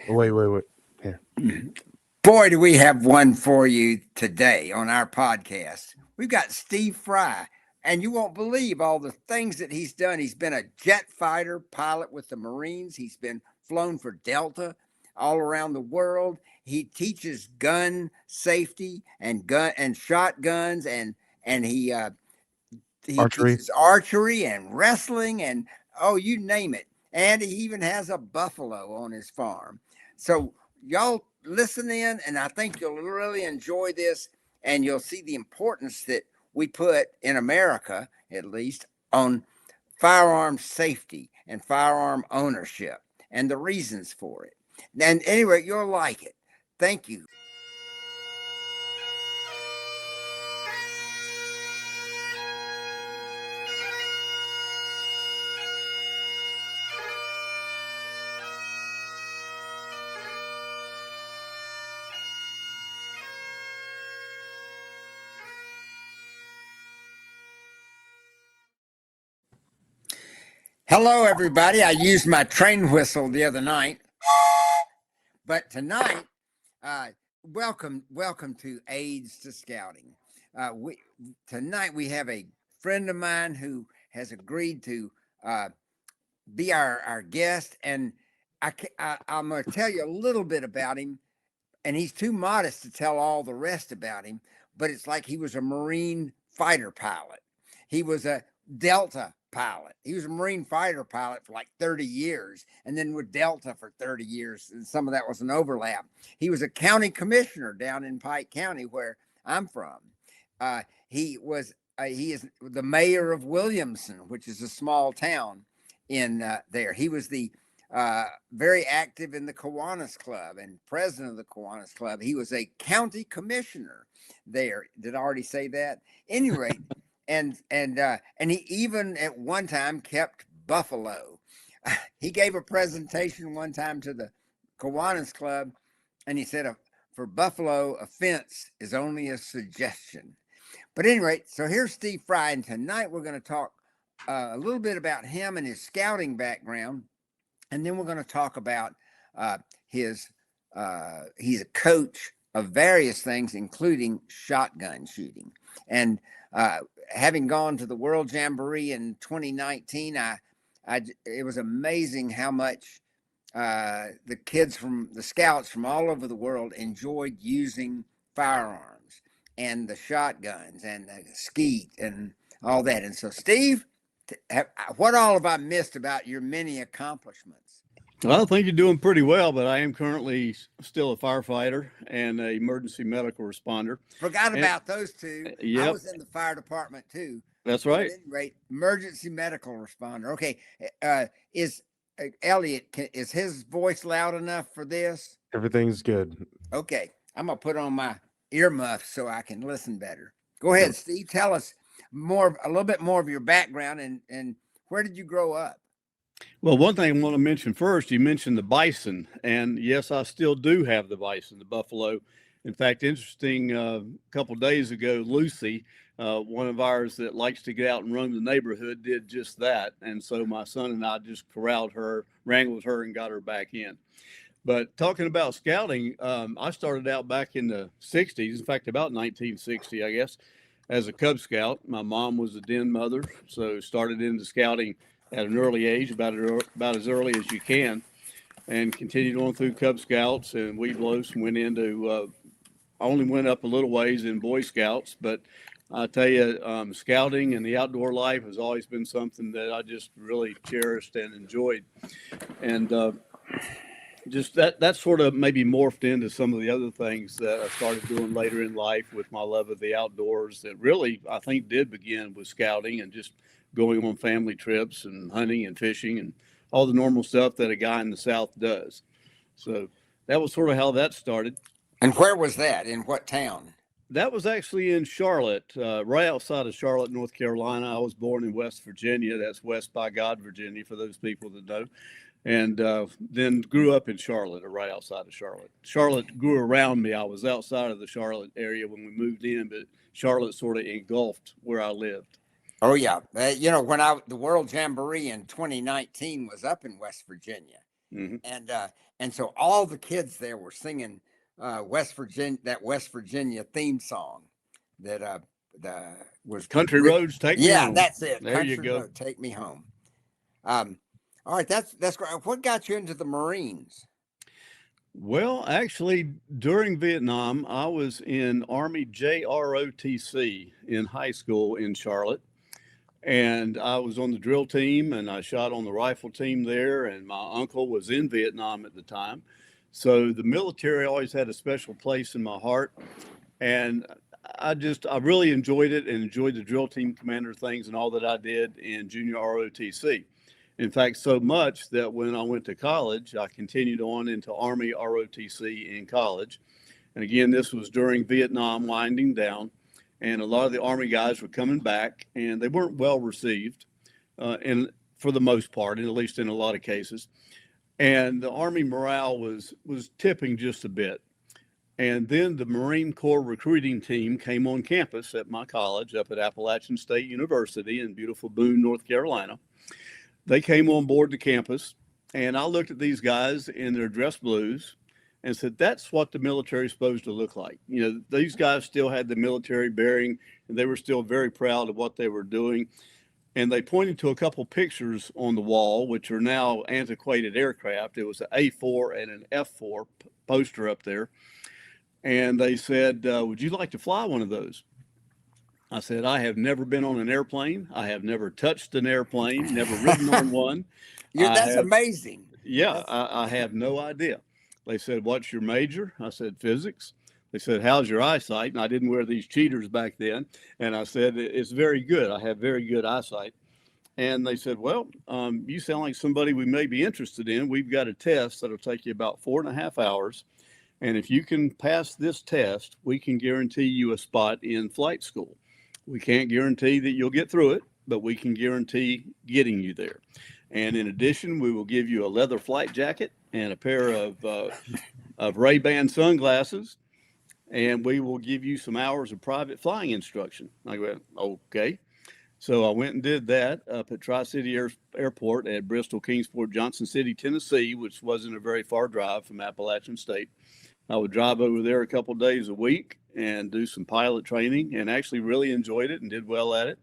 Wait. Here. Boy, do we have one for you today on our podcast. We've got Steve Fry, and you won't believe all the things that he's done. He's been a jet fighter pilot with the Marines. He's been flown for Delta all around the world. He teaches gun safety and shotguns, and he Archery. teaches archery and wrestling and oh, you name it. And he even has a buffalo on his farm. So y'all listen in, and I think you'll really enjoy this, and you'll see the importance that we put in America, at least, on firearm safety and firearm ownership and the reasons for it. And anyway, you'll like it. Thank you. Hello, everybody. I used my train whistle the other night, but tonight, uh, welcome to Aids to Scouting. We Tonight we have a friend of mine who has agreed to uh, be our guest, and I'm going to tell you a little bit about him. And he's too modest to tell all the rest about him, but it's like he was a Marine fighter pilot. He was a Delta pilot. He was a Marine fighter pilot for like 30 years, and then with Delta for 30 years. And some of that was an overlap. He was a county commissioner down in Pike County, where I'm from. He is the mayor of Williamson, which is a small town in there. He was the very active in the Kiwanis Club and president of the Kiwanis Club. He was a county commissioner there. Did I already say that? Any rate, and he even at one time kept buffalo. He gave a presentation one time to the Kiwanis Club, and he said, "For buffalo, a fence is only a suggestion." But anyway, so here's Steve Fry, and tonight we're going to talk a little bit about him and his scouting background. And then we're going to talk about he's a coach of various things, including shotgun shooting. And having gone to the World Jamboree in 2019, it was amazing how much the kids from the scouts from all over the world enjoyed using firearms and the shotguns and the skeet and all that. And so, Steve, what all have I missed about your many accomplishments? Well, I think you're doing pretty well, but I am currently still a firefighter and an emergency medical responder. Forgot about those two. I Yep, was in the fire department too. that's But at right. any rate, emergency medical responder. Okay, is Elliott? Is his voice loud enough for this? Everything's good. Okay, I'm gonna put on my earmuffs so I can listen better. Go ahead, Steve. Tell us a little bit more of your background and where did you grow up? Well, one thing I want to mention first, you mentioned the bison, and yes, I still do have the bison, the buffalo. In fact, interesting, a couple of days ago, Lucy, one of ours that likes to get out and run the neighborhood, did just that. And so my son and I just corralled her, wrangled her, and got her back in. But talking about scouting, I started out back in the 60s, in fact, about 1960, I guess, as a Cub Scout. My mom was a den mother, so started into scouting at an early age, about as early as you can, and continued on through Cub Scouts and Weed Loafs, and went into, I only went up a little ways in Boy Scouts, but I tell you, scouting and the outdoor life has always been something that I just really cherished and enjoyed. And just that sort of maybe morphed into some of the other things that I started doing later in life with my love of the outdoors that really, I think, did begin with scouting and just going on family trips and hunting and fishing and all the normal stuff that a guy in the South does. So that was sort of how that started. And where was that? In what town? That was actually in Charlotte, right outside of Charlotte, North Carolina. I was born in West Virginia. That's West by God, Virginia, for those people that know. And then grew up in Charlotte, or right outside of Charlotte. Charlotte grew around me. I was outside of the Charlotte area when we moved in, but Charlotte sort of engulfed where I lived. Oh yeah, when the World Jamboree in 2019 was up in West Virginia, Mhm. And so all the kids there were singing West Virginia theme song that the was Country written. roads take me Yeah, home. that's it. There you Country go. Road, Take Me Home. Um, all right, that's great. What got you into the Marines? Well, actually, during Vietnam, I was in Army JROTC in high school in Charlotte. And I was on the drill team and I shot on the rifle team there. And my uncle was in Vietnam at the time. So the military always had a special place in my heart. And I really enjoyed it and enjoyed the drill team commander things and all that I did in junior ROTC. In fact, so much that when I went to college, I continued on into Army ROTC in college. And again, this was during Vietnam winding down, and a lot of the Army guys were coming back, and they weren't well received, and for the most part, and at least in a lot of cases. And the Army morale was tipping just a bit. And then the Marine Corps recruiting team came on campus at my college up at Appalachian State University in beautiful Boone, North Carolina. They came on board the campus, and I looked at these guys in their dress blues and said, that's what the military is supposed to look like. You know, these guys still had the military bearing, and they were still very proud of what they were doing. And they pointed to a couple pictures on the wall, which are now antiquated aircraft. It was an A4 and an F4 poster up there. And they said, would you like to fly one of those? I said, I have never been on an airplane. I have never touched an airplane, never ridden on one. I That's have, amazing. yeah, I have no idea. They said, what's your major? I said, physics. They said, how's your eyesight? And I didn't wear these cheaters back then. And I said, it's very good. I have very good eyesight. And they said, well, you sound like somebody we may be interested in. We've got a test that'll take you about 4.5 hours. And if you can pass this test, we can guarantee you a spot in flight school. We can't guarantee that you'll get through it, but we can guarantee getting you there. And in addition, we will give you a leather flight jacket and a pair of Ray-Ban sunglasses, and we will give you some hours of private flying instruction. I went, okay. So I went and did that up at Tri-City Airport at Bristol, Kingsport, Johnson City, Tennessee, which wasn't a very far drive from Appalachian State. I would drive over there a couple of days a week and do some pilot training, and actually really enjoyed it and did well at it.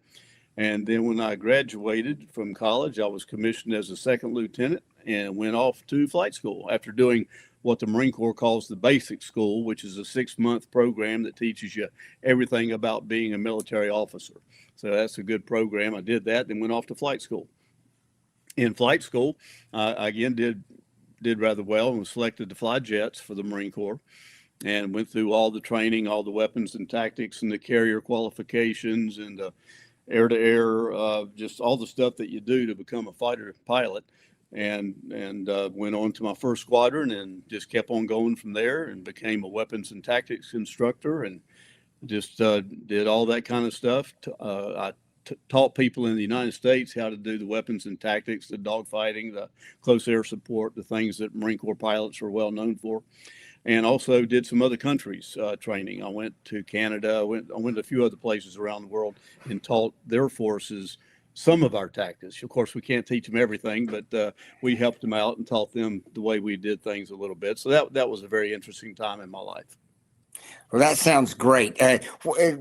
And then when I graduated from college, I was commissioned as a second lieutenant and went off to flight school after doing what the Marine Corps calls the basic school, which is a 6-month program that teaches you everything about being a military officer. So that's a good program. I did that, then went off to flight school. In flight school, I again did rather well and was selected to fly jets for the Marine Corps, and went through all the training, all the weapons and tactics and the carrier qualifications and the air-to-air, just all the stuff that you do to become a fighter pilot. And went on to my first squadron and just kept on going from there and became a weapons and tactics instructor and just did all that kind of stuff. I taught people in the United States how to do the weapons and tactics, the dogfighting, the close air support, the things that Marine Corps pilots are well known for, and also did some other countries training. I went to Canada. I went to a few other places around the world and taught their forces some of our tactics. Of course, we can't teach them everything, but we helped them out and taught them the way we did things a little bit. So that was a very interesting time in my life. Well, that sounds great.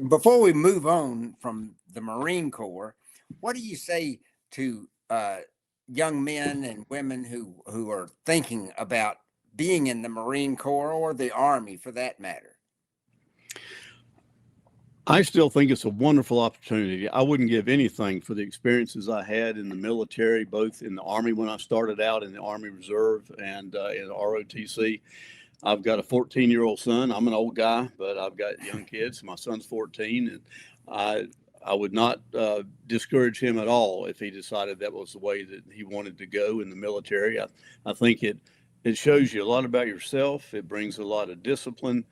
Before we move on from the Marine Corps, what do you say to young men and women who are thinking about being in the Marine Corps or the Army for that matter? I still think it's a wonderful opportunity. I wouldn't give anything for the experiences I had in the military, both in the Army when I started out in the Army Reserve and in ROTC. I've got a 14-year-old son. I'm an old guy, but I've got young kids. My son's 14, and I would not discourage him at all if he decided that was the way that he wanted to go in the military. I think it shows you a lot about yourself. It brings a lot of discipline,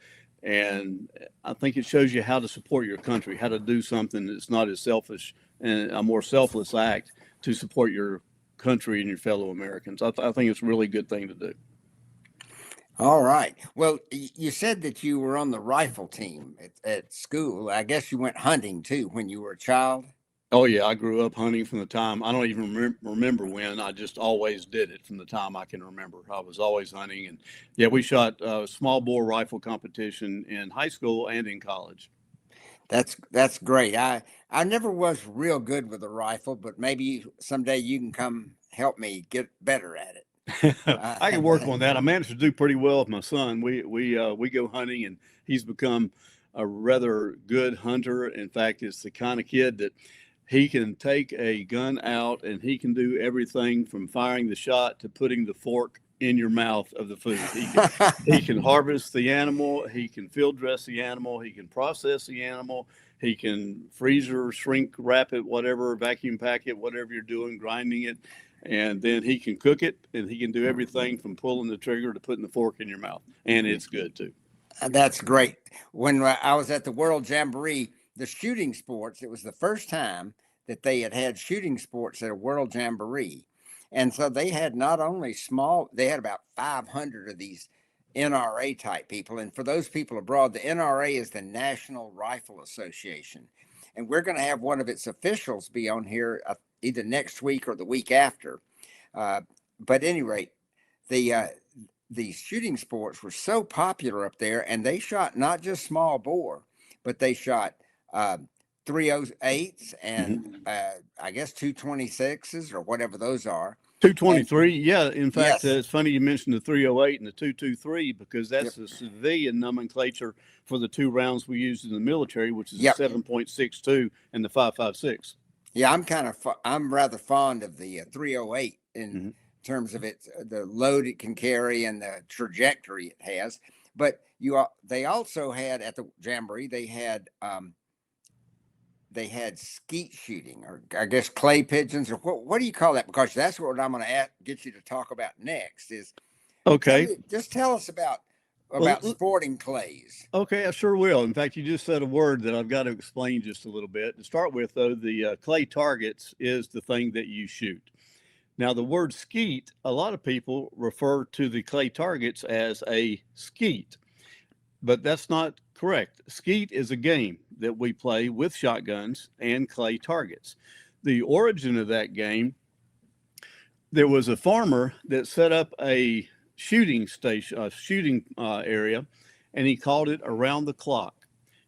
and I think it shows you how to support your country, how to do something that's not as selfish and a more selfless act to support your country and your fellow Americans. I think it's a really good thing to do. All right. Well, you said that you were on the rifle team at school. I guess you went hunting too when you were a child. Oh yeah, I grew up hunting from the time I don't even remember when. I just always did it from the time I can remember. I was always hunting, and yeah, we shot small bore rifle competition in high school and in college. That's great. I never was real good with a rifle, but maybe someday you can come help me get better at it. I can work on that. I managed to do pretty well with my son. We go hunting, and he's become a rather good hunter. In fact, it's the kind of kid that he can take a gun out and he can do everything from firing the shot to putting the fork in your mouth of the food. He can harvest the animal, he can field dress the animal, he can process the animal, he can freezer, shrink, wrap it, whatever, vacuum pack it, whatever you're doing, grinding it, and then he can cook it, and he can do everything from pulling the trigger to putting the fork in your mouth, and it's good too. That's great. When I was at the World Jamboree, the shooting sports, it was the first time that they had shooting sports at a World Jamboree. And so they had not only they had about 500 of these NRA type people. And for those people abroad, the NRA is the National Rifle Association. And we're going to have one of its officials be on here either next week or the week after. But at any rate, the shooting sports were so popular up there, and they shot not just small bore, but they shot 308s and I guess 226s or whatever those are. 223, yeah. In fact, Yes. it's funny you mentioned the 308 and the 223 because that's Yep. the civilian nomenclature for the two rounds we used in the military, which is Yep. the 7.62 and the 5.56. Yeah, I'm rather fond of the 308 in terms of the load it can carry and the trajectory it has. But they also had at the Jamboree, they had skeet shooting, or I guess clay pigeons, or what do you call that? Because that's what I'm going to get you to talk about next. Is Okay. just tell us about Well, sporting clays. okay, I sure will. In fact, you just said a word that I've got to explain just a little bit. To start with, though, the clay targets is the thing that you shoot. Now, the word skeet, a lot of people refer to the clay targets as a skeet, but that's not correct. Skeet is a game that we play with shotguns and clay targets. The origin of that game, there was a farmer that set up a shooting station, a shooting area, and he called it around the clock.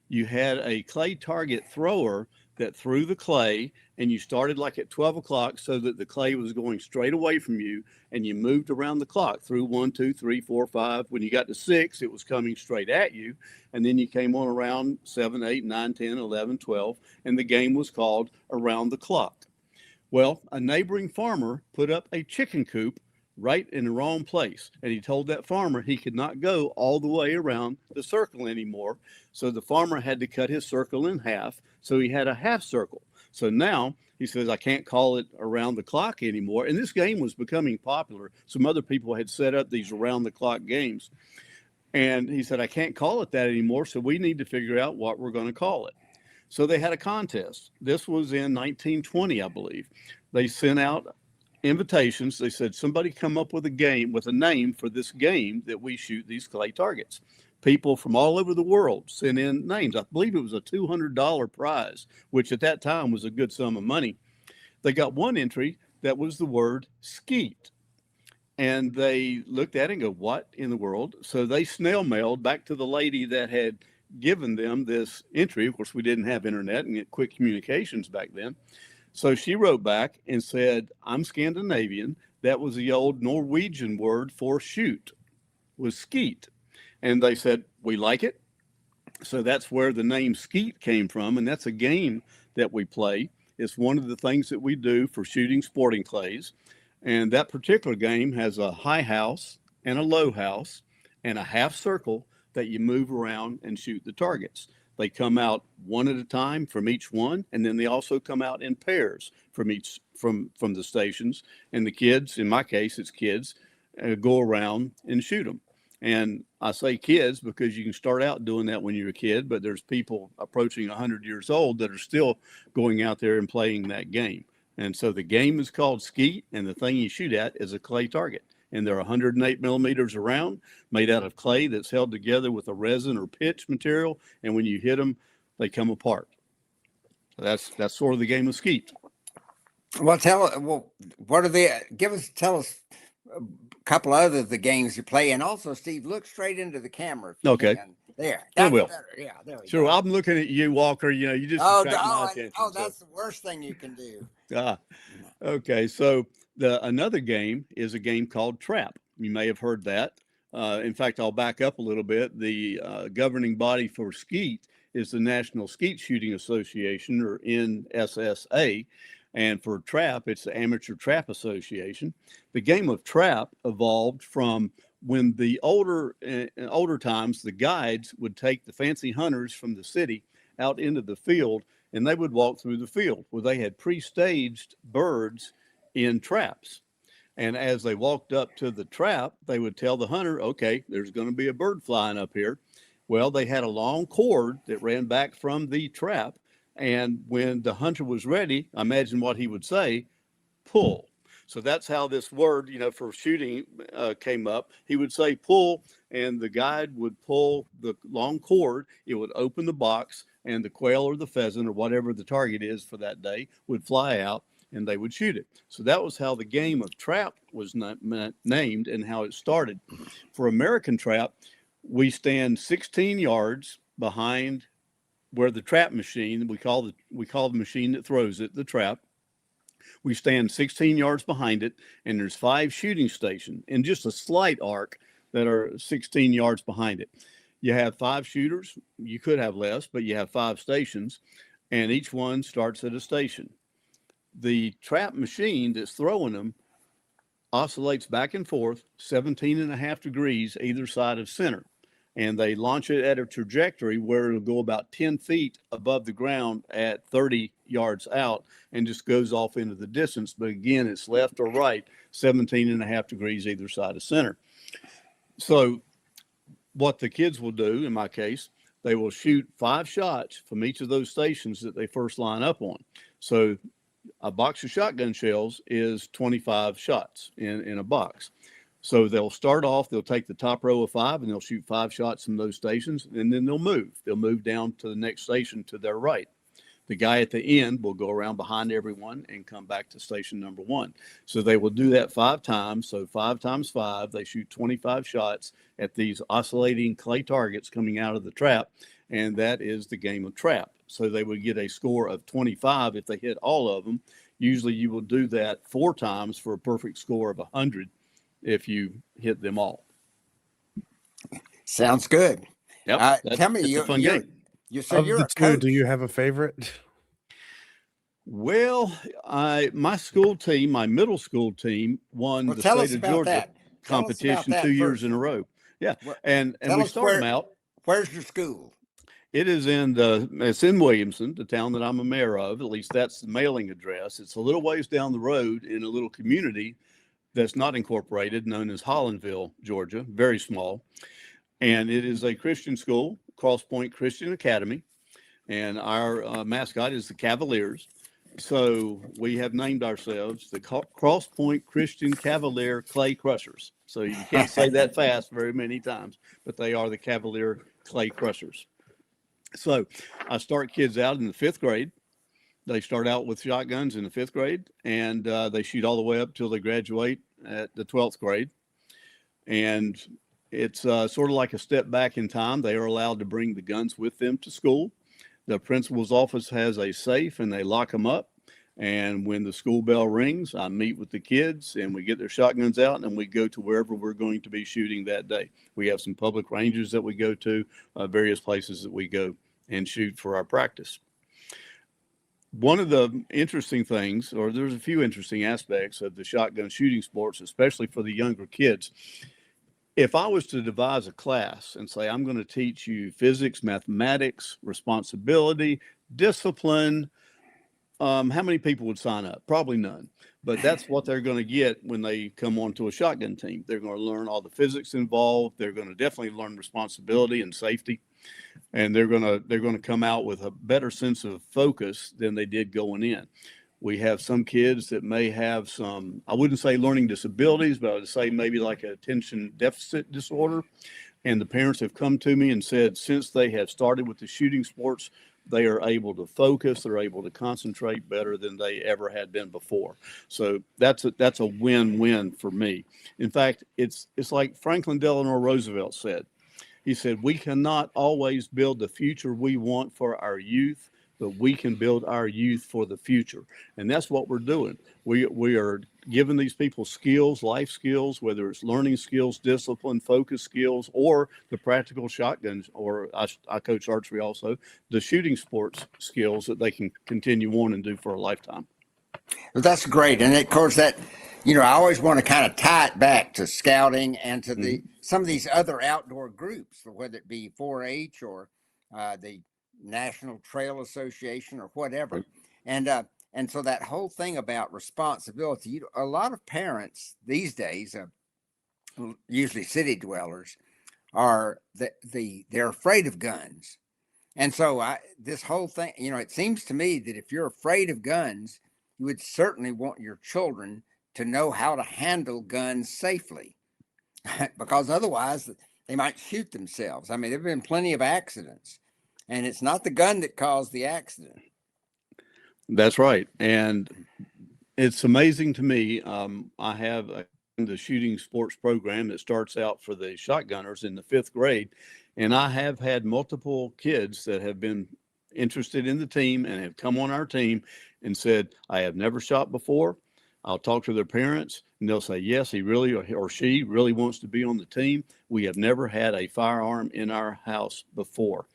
You had a clay target thrower that threw the clay, and you started like at 12 o'clock so that the clay was going straight away from you, and you moved around the clock through 1, 2, 3, 4, 5. When you got to 6, it was coming straight at you, and then you came on around 7, 8, 9, 10, 11, 12, and the game was called around the clock. Well, a neighboring farmer put up a chicken coop right in the wrong place. And he told that farmer he could not go all the way around the circle anymore. So the farmer had to cut his circle in half. So he had a half circle. So now he says, I can't call it around the clock anymore. And this game was becoming popular. Some other people had set up these around the clock games. And he said, I can't call it that anymore. So we need to figure out what we're going to call it. So they had a contest. This was in 1920, I believe. They sent out invitations. They said, somebody come up with a name for this game that we shoot these clay targets. People from all over the world sent in names. I believe it was a $200 prize, which at that time was a good sum of money. They got one entry that was the word skeet. And they looked at it and go, what in the world? So they snail mailed back to the lady that had given them this entry. Of course, we didn't have internet and quick communications back then. So she wrote back and said, I'm Scandinavian. That was the old Norwegian word for shoot, was skeet. And they said, we like it. So that's where the name skeet came from. And that's a game that we play. It's one of the things that we do for shooting sporting clays. And that particular game has a high house and a low house and a half circle that you move around and shoot the targets. They come out one at a time from each one, and then they also come out in pairs from the stations. And the kids, in my case, it's kids, go around and shoot them. And I say kids because you can start out doing that when you're a kid, but there's people approaching 100 years old that are still going out there and playing that game. And so the game is called skeet, and the thing you shoot at is a clay target. And they're 108 millimeters around, made out of clay that's held together with a resin or pitch material. And when you hit them, they come apart. That's sort of the game of skeet. Well, what are tell us a couple other of the games you play. And also, Steve, look straight into the camera. If you Okay. can. There. I That's will. better. Yeah, there we Sure. go. I'm looking at you, Walker. You just Oh, attract my attention. that's the worst thing you can do. Okay. So another game is a game called Trap. You may have heard that. In fact, I'll back up a little bit. The governing body for skeet is the National Skeet Shooting Association, or NSSA. And for trap, it's the Amateur Trap Association. The game of trap evolved from when the older times, the guides would take the fancy hunters from the city out into the field, and they would walk through the field where they had pre-staged birds in traps. And as they walked up to the trap, they would tell the hunter, okay, there's going to be a bird flying up here. Well, they had a long cord that ran back from the trap. And when the hunter was ready, imagine what he would say, pull. So that's how this word, for shooting came up. He would say pull, and the guide would pull the long cord. It would open the box, and the quail or the pheasant or whatever the target is for that day would fly out, and they would shoot it. So that was how the game of trap was named and how it started. For American trap, we stand 16 yards behind where the trap machine, we call the machine that throws it, the trap. We stand 16 yards behind it, and there's 5 shooting stations in just a slight arc that are 16 yards behind it. You have 5 shooters. You could have less, but you have 5 stations, and each one starts at a station. The trap machine that's throwing them oscillates back and forth 17.5 degrees either side of center. And they launch it at a trajectory where it'll go about 10 feet above the ground at 30 yards out and just goes off into the distance. But again, it's left or right, 17.5 degrees either side of center. So what the kids will do, in my case, they will shoot 5 shots from each of those stations that they first line up on. So a box of shotgun shells is 25 shots in a box. So they'll start off, they'll take the top row of 5 and they'll shoot 5 shots from those stations, and then they'll move. They'll move down to the next station to their right. The guy at the end will go around behind everyone and come back to station number 1. So they will do that 5 times. So 5 times 5, they shoot 25 shots at these oscillating clay targets coming out of the trap. And that is the game of trap. So they would get a score of 25 if they hit all of them. Usually you will do that 4 times for a perfect score of 100 if you hit them all. Sounds good. Yep. Tell me, it's a fun game. You said you're a two, coach. do you have a favorite? Well, my school team, my middle school team, won the state of Georgia competition 2 years in a row. Yeah, and we started them out. Where's your school? It is it's in Williamson, the town that I'm a mayor of. At least that's the mailing address. It's a little ways down the road in a little community that's not incorporated, known as Hollandville, Georgia, very small. And it is a Christian school, Cross Point Christian Academy. And our mascot is the Cavaliers. So we have named ourselves the Cross Point Christian Cavalier Clay Crushers. So you can't say that fast very many times, but they are the Cavalier Clay Crushers. So I start kids out in the 5th grade. They start out with shotguns in the 5th grade, and they shoot all the way up till they graduate at the 12th grade. And it's sort of like a step back in time. They are allowed to bring the guns with them to school. The principal's office has a safe, and they lock them up. And when the school bell rings, I meet with the kids, and we get their shotguns out, and we go to wherever we're going to be shooting that day. We have some public ranges that we go to, various places that we go and shoot for our practice. One of the interesting things, or there's a few interesting aspects of the shotgun shooting sports, especially for the younger kids. If I was to devise a class and say, I'm going to teach you physics, mathematics, responsibility, discipline, how many people would sign up? Probably none. But that's what they're going to get when they come onto a shotgun team. They're going to learn all the physics involved. They're going to definitely learn responsibility and safety. And they're going to come out with a better sense of focus than they did going in. We have some kids that may have some, I wouldn't say learning disabilities, but I would say maybe like a attention deficit disorder. And the parents have come to me and said, since they have started with the shooting sports, they are able to focus, they're able to concentrate better than they ever had been before. So that's a win-win for me. In fact, it's like Franklin Delano Roosevelt said. He said, we cannot always build the future we want for our youth, but we can build our youth for the future. And that's what we're doing. We are giving these people skills, life skills, whether it's learning skills, discipline, focus skills, or the practical shotguns, or I coach archery also, the shooting sports skills that they can continue on and do for a lifetime. Well, that's great. And of course that, I always want to kind of tie it back to scouting and to some of these other outdoor groups, whether it be 4-H or the National Trail Association or whatever. Right. And so that whole thing about responsibility, a lot of parents these days, usually city dwellers, are they're afraid of guns. And so this whole thing, it seems to me that if you're afraid of guns, you would certainly want your children to know how to handle guns safely, because otherwise they might shoot themselves. I mean, there have been plenty of accidents, and it's not the gun that caused the accident. That's right. And it's amazing to me. I have the shooting sports program that starts out for the shotgunners in the 5th grade. And I have had multiple kids that have been interested in the team and have come on our team and said, I have never shot before. I'll talk to their parents and they'll say, yes, he really or she really wants to be on the team. We have never had a firearm in our house before.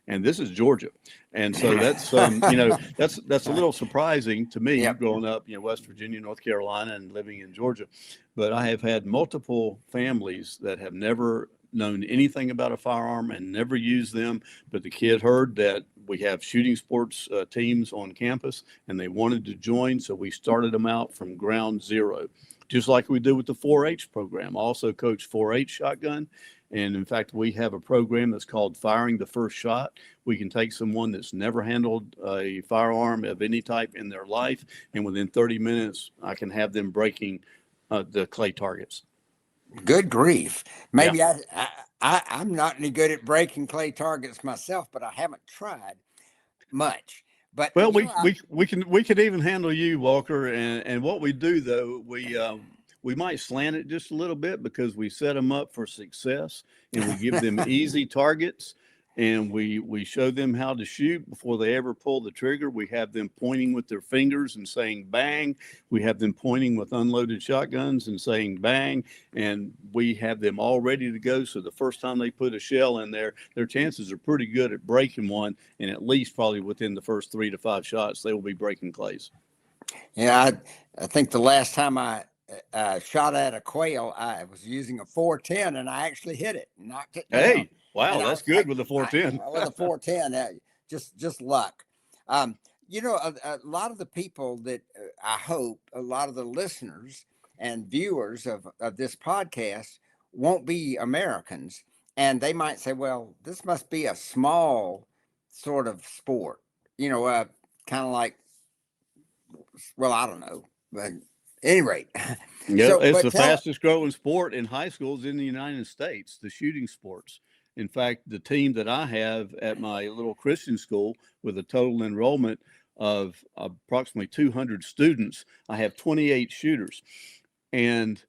And this is Georgia. And so that's, that's a little surprising to me. Yep. Growing up, West Virginia, North Carolina, and living in Georgia. But I have had multiple families that have never known anything about a firearm and never used them. But the kid heard that we have shooting sports teams on campus and they wanted to join. So we started them out from ground zero, just like we do with the 4-H program. I also coach 4-H shotgun. And in fact, we have a program that's called Firing the First Shot. We can take someone that's never handled a firearm of any type in their life, and within 30 minutes, I can have them breaking the clay targets. Good grief. Maybe I'm not any good at breaking clay targets myself, but I haven't tried much. But well, we can even handle you, Walker. And what we do though, we might slant it just a little bit because we set them up for success and we give them easy targets and we show them how to shoot before they ever pull the trigger. We have them pointing with their fingers and saying bang. We have them pointing with unloaded shotguns and saying bang. And we have them all ready to go. So the first time they put a shell in there, their chances are pretty good at breaking one. And at least probably within the first 3 to 5 shots, they will be breaking clays. Yeah, I think the last time I shot at a quail, I was using a 410 and I actually hit it and knocked it down. Hey, wow, that's good with the 410. With the 410, just luck. A lot of the people that I hope a lot of the listeners and viewers of this podcast won't be Americans. And they might say, well, this must be a small sort of sport, kind of like, well, I don't know, but any rate. Yeah, so, it's the fastest growing sport in high schools in the United States, the shooting sports. In fact, the team that I have at my little Christian school with a total enrollment of approximately 200 students, I have 28 shooters. And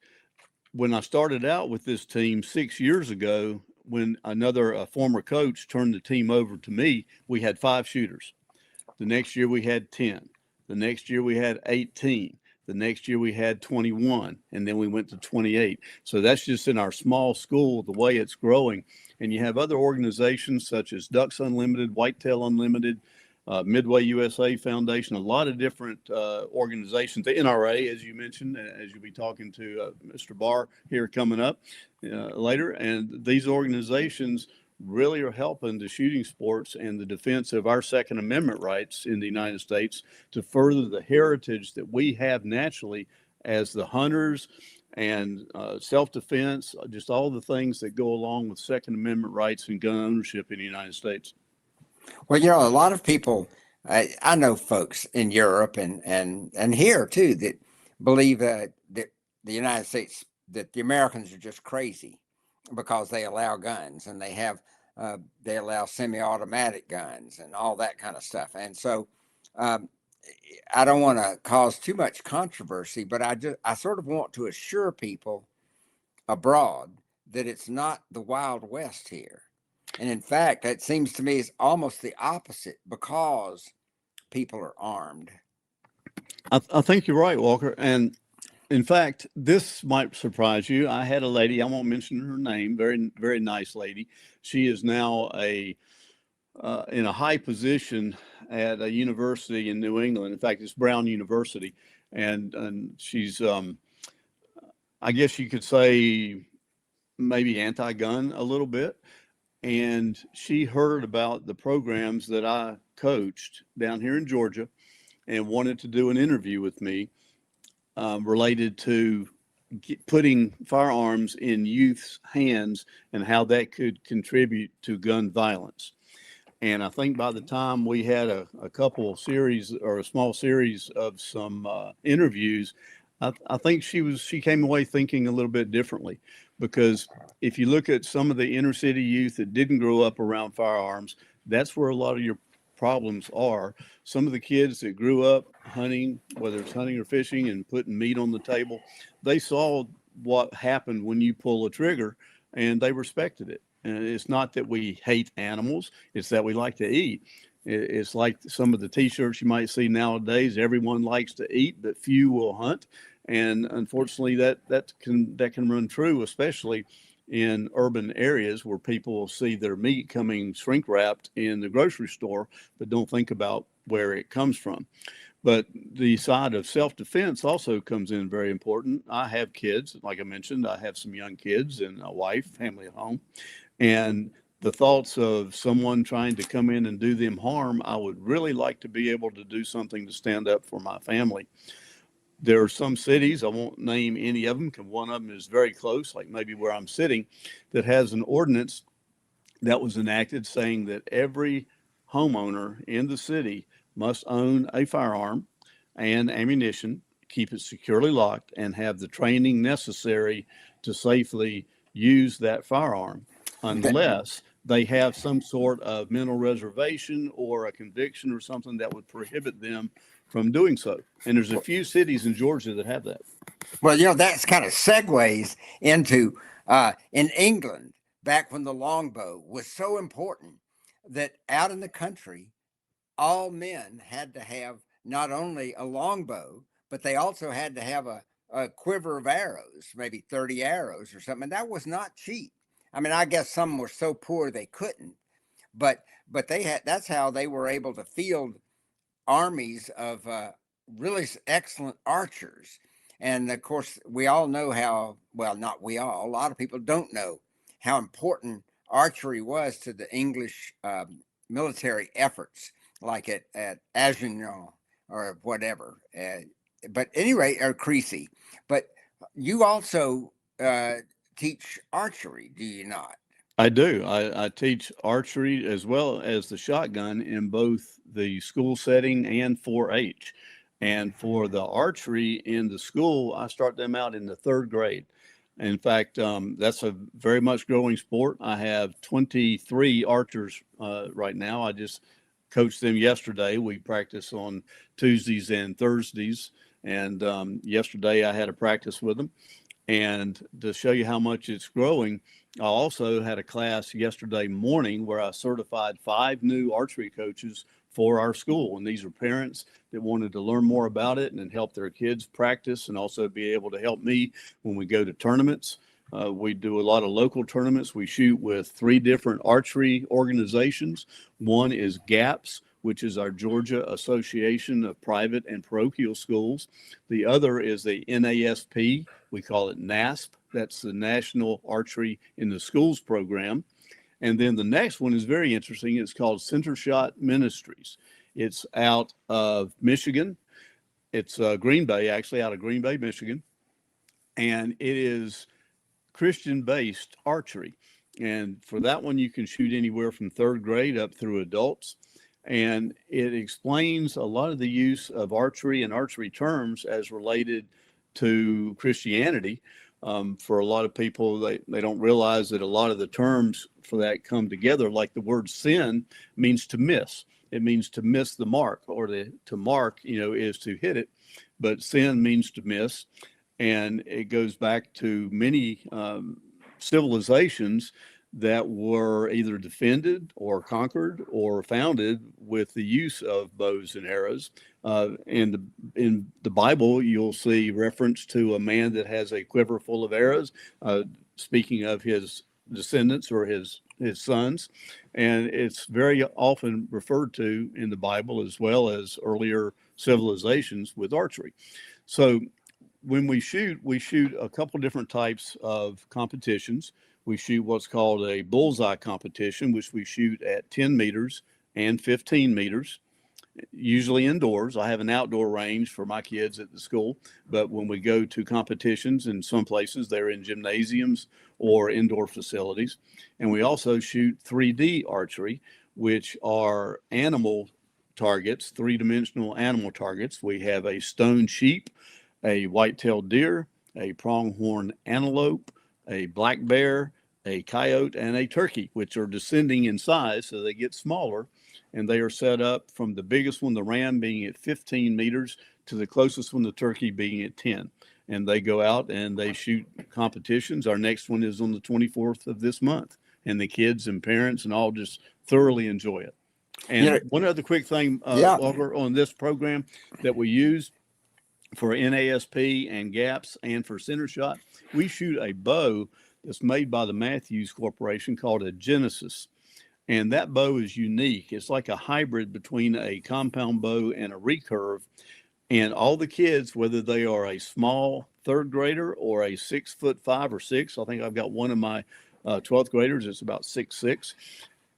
when I started out with this team 6 years ago, when a former coach turned the team over to me, we had 5 shooters. The next year we had 10. The next year we had 18. The next year we had 21, and then we went to 28. So that's just in our small school, the way it's growing. And you have other organizations such as Ducks Unlimited, Whitetail Unlimited, Midway USA Foundation, a lot of different organizations. The NRA, as you mentioned, as you'll be talking to Mr. Barr here coming up later. And these organizations really are helping the shooting sports and the defense of our Second Amendment rights in the United States to further the heritage that we have naturally as the hunters and self-defense, just all the things that go along with Second Amendment rights and gun ownership in the United States. Well, a lot of people, I know folks in Europe and here too, that believe that the United States, that the Americans are just crazy because they allow guns and they have they allow semi-automatic guns and all that kind of stuff. And so um, I don't want to cause too much controversy, but I sort of want to assure people abroad that it's not the Wild West here. And in fact, it seems to me it's almost the opposite because people are armed. I think you're right, Walker. And in fact, this might surprise you. I had a lady, I won't mention her name, very, very nice lady. She is now in a high position at a university in New England. In fact, it's Brown University. And she's, I guess you could say, maybe anti-gun a little bit. And she heard about the programs that I coached down here in Georgia and wanted to do an interview with me related to putting firearms in youth's hands and how that could contribute to gun violence. And I think by the time we had a couple series or a small series of some interviews, I think she came away thinking a little bit differently, because if you look at some of the inner city youth that didn't grow up around firearms, that's where a lot of your problems are. Some of the kids that grew up hunting, whether it's hunting or fishing and putting meat on the table, they saw what happened when you pull a trigger and they respected it. And it's not that we hate animals, it's that we like to eat. It's like some of the t-shirts you might see nowadays. Everyone likes to eat, but few will hunt. And unfortunately, that can run true, especially in urban areas where people will see their meat coming shrink wrapped in the grocery store, but don't think about where it comes from. But the side of self-defense also comes in very important. I have kids, like I mentioned, I have some young kids and a wife, family at home. And the thoughts of someone trying to come in and do them harm, I would really like to be able to do something to stand up for my family. There are some cities, I won't name any of them, because one of them is very close, like maybe where I'm sitting, that has an ordinance that was enacted saying that every homeowner in the city must own a firearm and ammunition, keep it securely locked, and have the training necessary to safely use that firearm, unless they have some sort of mental reservation or a conviction or something that would prohibit them from doing so. And there's a few cities in Georgia that have that. Well, that's kind of segues into in England, back when the longbow was so important, that out in the country, all men had to have not only a longbow, but they also had to have a quiver of arrows, maybe 30 arrows or something. And that was not cheap. I mean, I guess some were so poor they couldn't, but that's how they were able to field armies of really excellent archers. And of course, we all know how, well, not we all, a lot of people don't know how important archery was to the English military efforts, like at Agen or whatever. But anyway, or Creasy. But you also teach archery, do you not? I do. I teach archery as well as the shotgun in both the school setting and 4-H. And for the archery in the school, I start them out in the 3rd grade. In fact, that's a very much growing sport. I have 23 archers right now. I just coached them yesterday. We practice on Tuesdays and Thursdays. And yesterday I had a practice with them. And to show you how much it's growing, I also had a class yesterday morning where I certified 5 new archery coaches for our school. And these are parents that wanted to learn more about it and then help their kids practice and also be able to help me when we go to tournaments. We do a lot of local tournaments. We shoot with 3 different archery organizations. One is GAPS, which is our Georgia Association of Private and Parochial Schools. The other is the NASP. We call it NASP. That's the National Archery in the Schools program. And then the next one is very interesting. It's called Center Shot Ministries. It's out of Michigan. It's Green Bay, actually, out of Green Bay, Michigan. And it is Christian-based archery. And for that one, you can shoot anywhere from 3rd grade up through adults. And it explains a lot of the use of archery and archery terms as related to Christianity. For a lot of people, they don't realize that a lot of the terms for that come together. Like the word sin means to miss. It means to miss the mark, or to mark, is to hit it. But sin means to miss. And it goes back to many civilizations that were either defended or conquered or founded with the use of bows and arrows. In the Bible, you'll see reference to a man that has a quiver full of arrows, speaking of his descendants or his sons. And it's very often referred to in the Bible, as well as earlier civilizations with archery. So when we shoot a couple different types of competitions. We shoot what's called a bullseye competition, which we shoot at 10 meters and 15 meters, usually indoors. I have an outdoor range for my kids at the school, but when we go to competitions, in some places they're in gymnasiums or indoor facilities. And we also shoot 3D archery, which are animal targets, three-dimensional animal targets. We have a stone sheep, a white-tailed deer, a pronghorn antelope, a black bear, a coyote, and a turkey, which are descending in size, so they get smaller. And they are set up from the biggest one, the ram, being at 15 meters, to the closest one, the turkey, being at 10. And they go out and they shoot competitions. Our next one is on the 24th of this month. And the kids and parents and all just thoroughly enjoy it. And one other quick thing, Walker, on this program that we use for NASP and GAPS and for center shot, we shoot a bow that's made by the Matthews Corporation called a Genesis. And that bow is unique. It's like a hybrid between a compound bow and a recurve. And all the kids, whether they are a small third grader or a 6'5" or 6, I think I've got one of my 12th graders, it's about 6'6".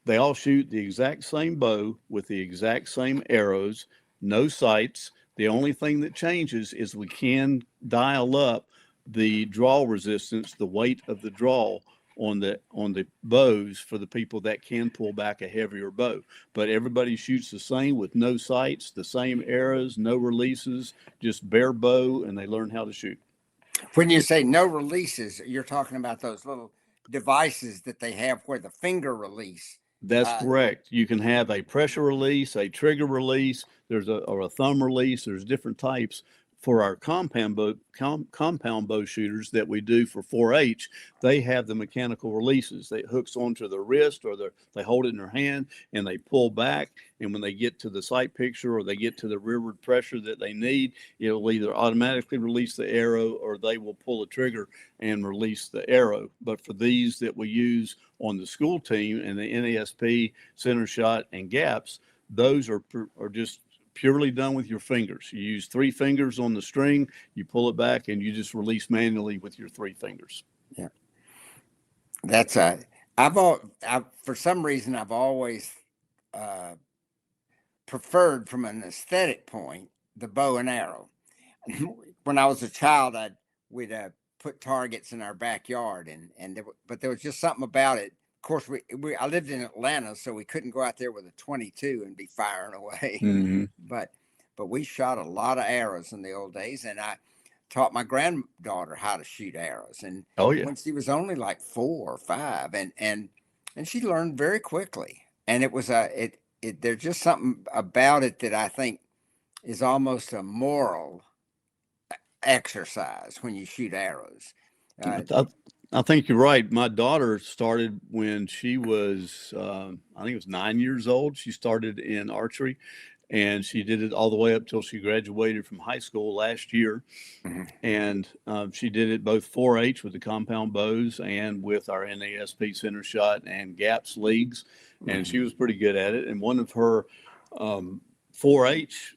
They all shoot the exact same bow with the exact same arrows, no sights. The only thing that changes is we can dial up the draw resistance, the weight of the draw on the bows for the people that can pull back a heavier bow. But everybody shoots the same with no sights, the same arrows, no releases, just bare bow, and they learn how to shoot. When you say no releases, you're talking about those little devices that they have where the finger release. That's correct. You can have a pressure release, a trigger release, or a thumb release. There's different types. For our compound bow shooters that we do for 4-H, they have the mechanical releases. It hooks onto the wrist, or they hold it in their hand and they pull back. And when they get to the sight picture or they get to the rearward pressure that they need, it'll either automatically release the arrow or they will pull a trigger and release the arrow. But for these that we use on the school team and the NASP, center shot, and GAPS, those are just purely done with your fingers. You use 3 fingers on the string, you pull it back, and you just release manually with your 3 fingers. Yeah. That's for some reason, I've always preferred, from an aesthetic point, the bow and arrow. When I was a child, we'd put targets in our backyard, but there was just something about it. Of course, I lived in Atlanta, so we couldn't go out there with a 22 and be firing away. Mm-hmm. But we shot a lot of arrows in the old days, and I taught my granddaughter how to shoot arrows. And when she was only like 4 or 5, and she learned very quickly. And it was there's just something about it that I think is almost a moral exercise when you shoot arrows. I think you're right. My daughter started when she was, I think it was 9 years old. She started in archery, and she did it all the way up till she graduated from high school last year. Mm-hmm. And she did it both 4-H with the compound bows and with our NASP center shot and GAPS leagues. Mm-hmm. And she was pretty good at it. And one of her 4-H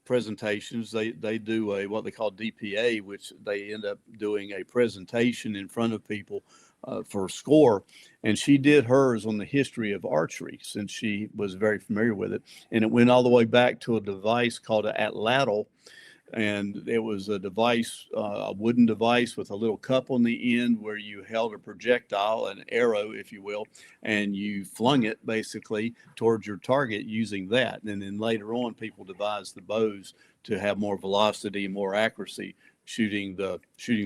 presentations, they do what they call DPA, which they end up doing a presentation in front of people for score. And she did hers on the history of archery, since she was very familiar with it. And it went all the way back to a device called an atlatl. And it was a device, a wooden device with a little cup on the end where you held a projectile, an arrow, if you will, and you flung it basically towards your target using that. And then later on, people devised the bows to have more velocity and more accuracy shooting the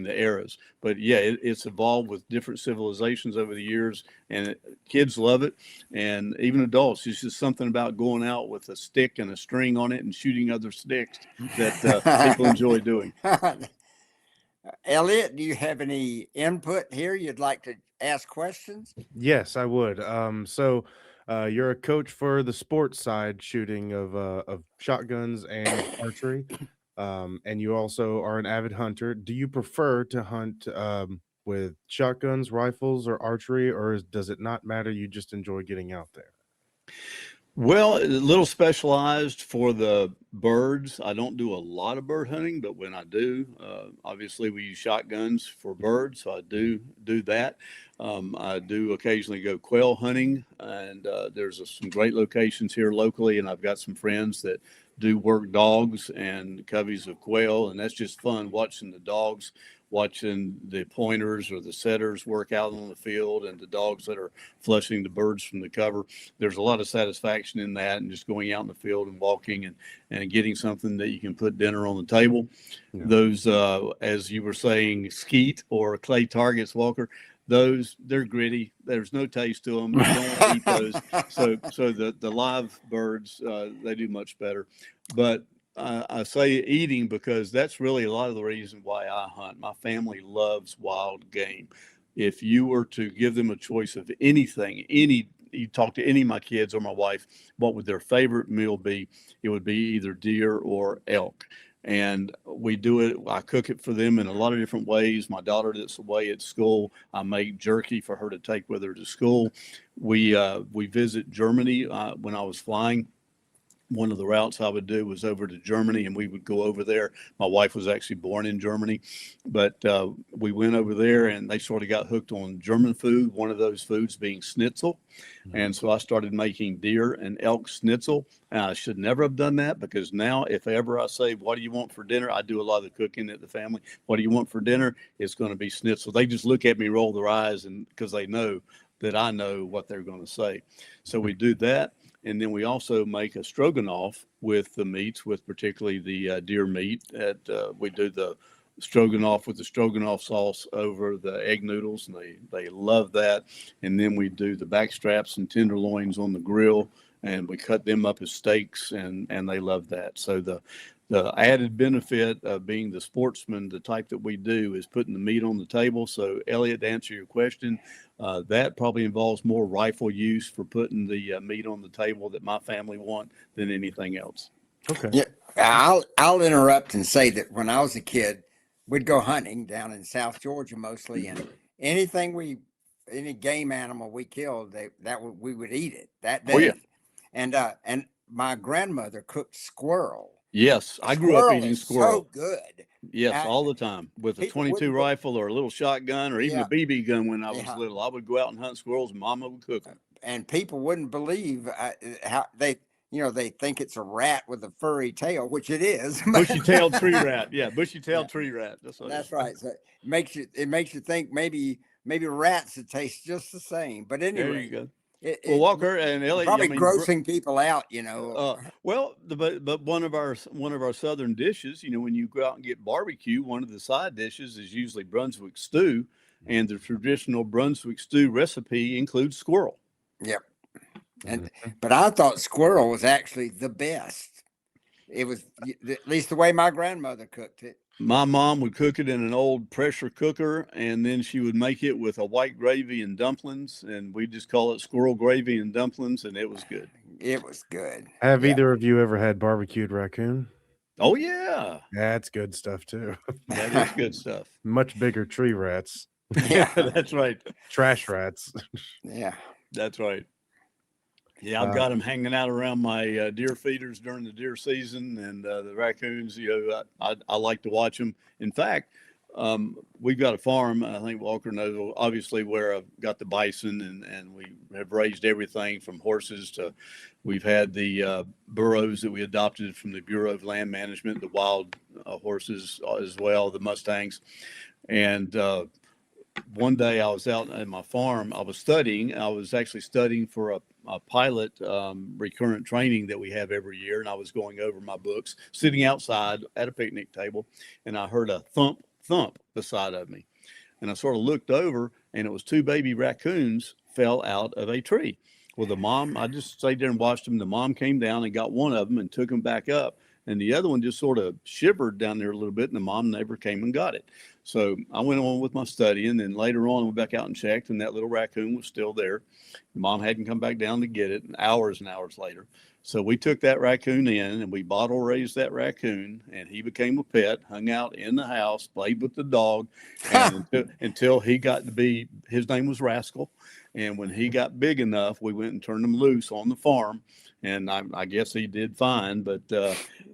arrows. But yeah, it's evolved with different civilizations over the years, and kids love it, and even adults. It's just something about going out with a stick and a string on it and shooting other sticks that people enjoy doing. Elliot, do you have any input here? You'd like to ask questions? Yes, I would. You're a coach for the sports side shooting of shotguns and archery. And you also are an avid hunter. Do you prefer to hunt with shotguns, rifles, or archery, or does it not matter? You just enjoy getting out there? Well, a little specialized for the birds. I don't do a lot of bird hunting, but when I do, obviously we use shotguns for birds, so I do that. I do occasionally go quail hunting, and there's some great locations here locally, and I've got some friends that do work dogs and coveys of quail, and that's just fun watching the dogs, watching the pointers or the setters work out on the field, and the dogs that are flushing the birds from the cover. There's a lot of satisfaction in that, and just going out in the field and walking and getting something that you can put dinner on the table. Yeah. Those, as you were saying, skeet or clay targets, Walker, they're gritty. There's no taste to them. You don't want to eat those. So the live birds, they do much better. But I say eating because that's really a lot of the reason why I hunt. My family loves wild game. If you were to give them a choice of anything, you talk to any of my kids or my wife, what would their favorite meal be? It would be either deer or elk. And we do it. I cook it for them in a lot of different ways. My daughter that's away at school, I make jerky for her to take with her to school. We visit Germany when I was flying. One of the routes I would do was over to Germany, and we would go over there. My wife was actually born in Germany, but we went over there, and they sort of got hooked on German food, one of those foods being schnitzel. And so I started making deer and elk schnitzel. And I should never have done that, because now if ever I say, what do you want for dinner? I do a lot of the cooking at the family. What do you want for dinner? It's going to be schnitzel. They just look at me, roll their eyes, and because they know that I know what they're going to say. So we do that. And then we also make a stroganoff with the meats, with particularly the deer meat. We do the stroganoff with the stroganoff sauce over the egg noodles, and they love that. And then we do the back straps and tenderloins on the grill, and we cut them up as steaks, and they love that. So the added benefit of being the sportsman, the type that we do, is putting the meat on the table. So, Elliot, to answer your question, that probably involves more rifle use for putting the meat on the table that my family want than anything else. Okay. Yeah, I'll interrupt and say that when I was a kid, we'd go hunting down in South Georgia mostly, and any game animal we killed, we would eat it that day. Oh, yeah. And my grandmother cooked squirrel. Yes, I grew up eating Is squirrel. so good. Yes, all the time with a People 22 wouldn't rifle or a little shotgun or even Yeah. a BB gun when I was Yeah. little. I would go out and hunt squirrels, and Mama would cook them. And people wouldn't believe how they think it's a rat with a furry tail, which it is. Bushy-tailed tree rat. Yeah, bushy-tailed tree rat. That's what it That's is. right. So it makes you think maybe rats that taste just the same. But There anyway, you go. it, Well, it Walker and Elliot, probably grossing people out. well, but one of our southern dishes, when you go out and get barbecue, one of the side dishes is usually Brunswick stew, and the traditional Brunswick stew recipe includes squirrel. Yep. But I thought squirrel was actually the best. It was at least the way my grandmother cooked it. My mom would cook it in an old pressure cooker, and then she would make it with a white gravy and dumplings, and we just call it squirrel gravy and dumplings, and it was good. It was good. Have either of you ever had barbecued raccoon? Oh, yeah. That's good stuff too. That is good stuff. Much bigger tree rats. Yeah. That's right. Trash rats. Yeah. That's right. Yeah, I've got them hanging out around my deer feeders during the deer season, and the raccoons. I like to watch them. In fact, we've got a farm. I think Walker knows, obviously, where I've got the bison, and we have raised everything from horses to. We've had the burros that we adopted from the Bureau of Land Management, the wild horses as well, the Mustangs, and one day I was out at my farm. I was studying. I was actually studying for a pilot recurrent training that we have every year. And I was going over my books, sitting outside at a picnic table. And I heard a thump, thump beside of me. And I sort of looked over, and it was two baby raccoons fell out of a tree. Well, the mom, I just stayed there and watched them. The mom came down and got one of them and took him back up. And the other one just sort of shivered down there a little bit, and the mom never came and got it. So I went on with my studying. And later on, I went back out and checked, and that little raccoon was still there. The mom hadn't come back down to get it, hours and hours later. So we took that raccoon in, and we bottle raised that raccoon, and he became a pet, hung out in the house, played with the dog, and until he got to be, his name was Rascal. And when he got big enough, we went and turned him loose on the farm. And I guess he did fine, but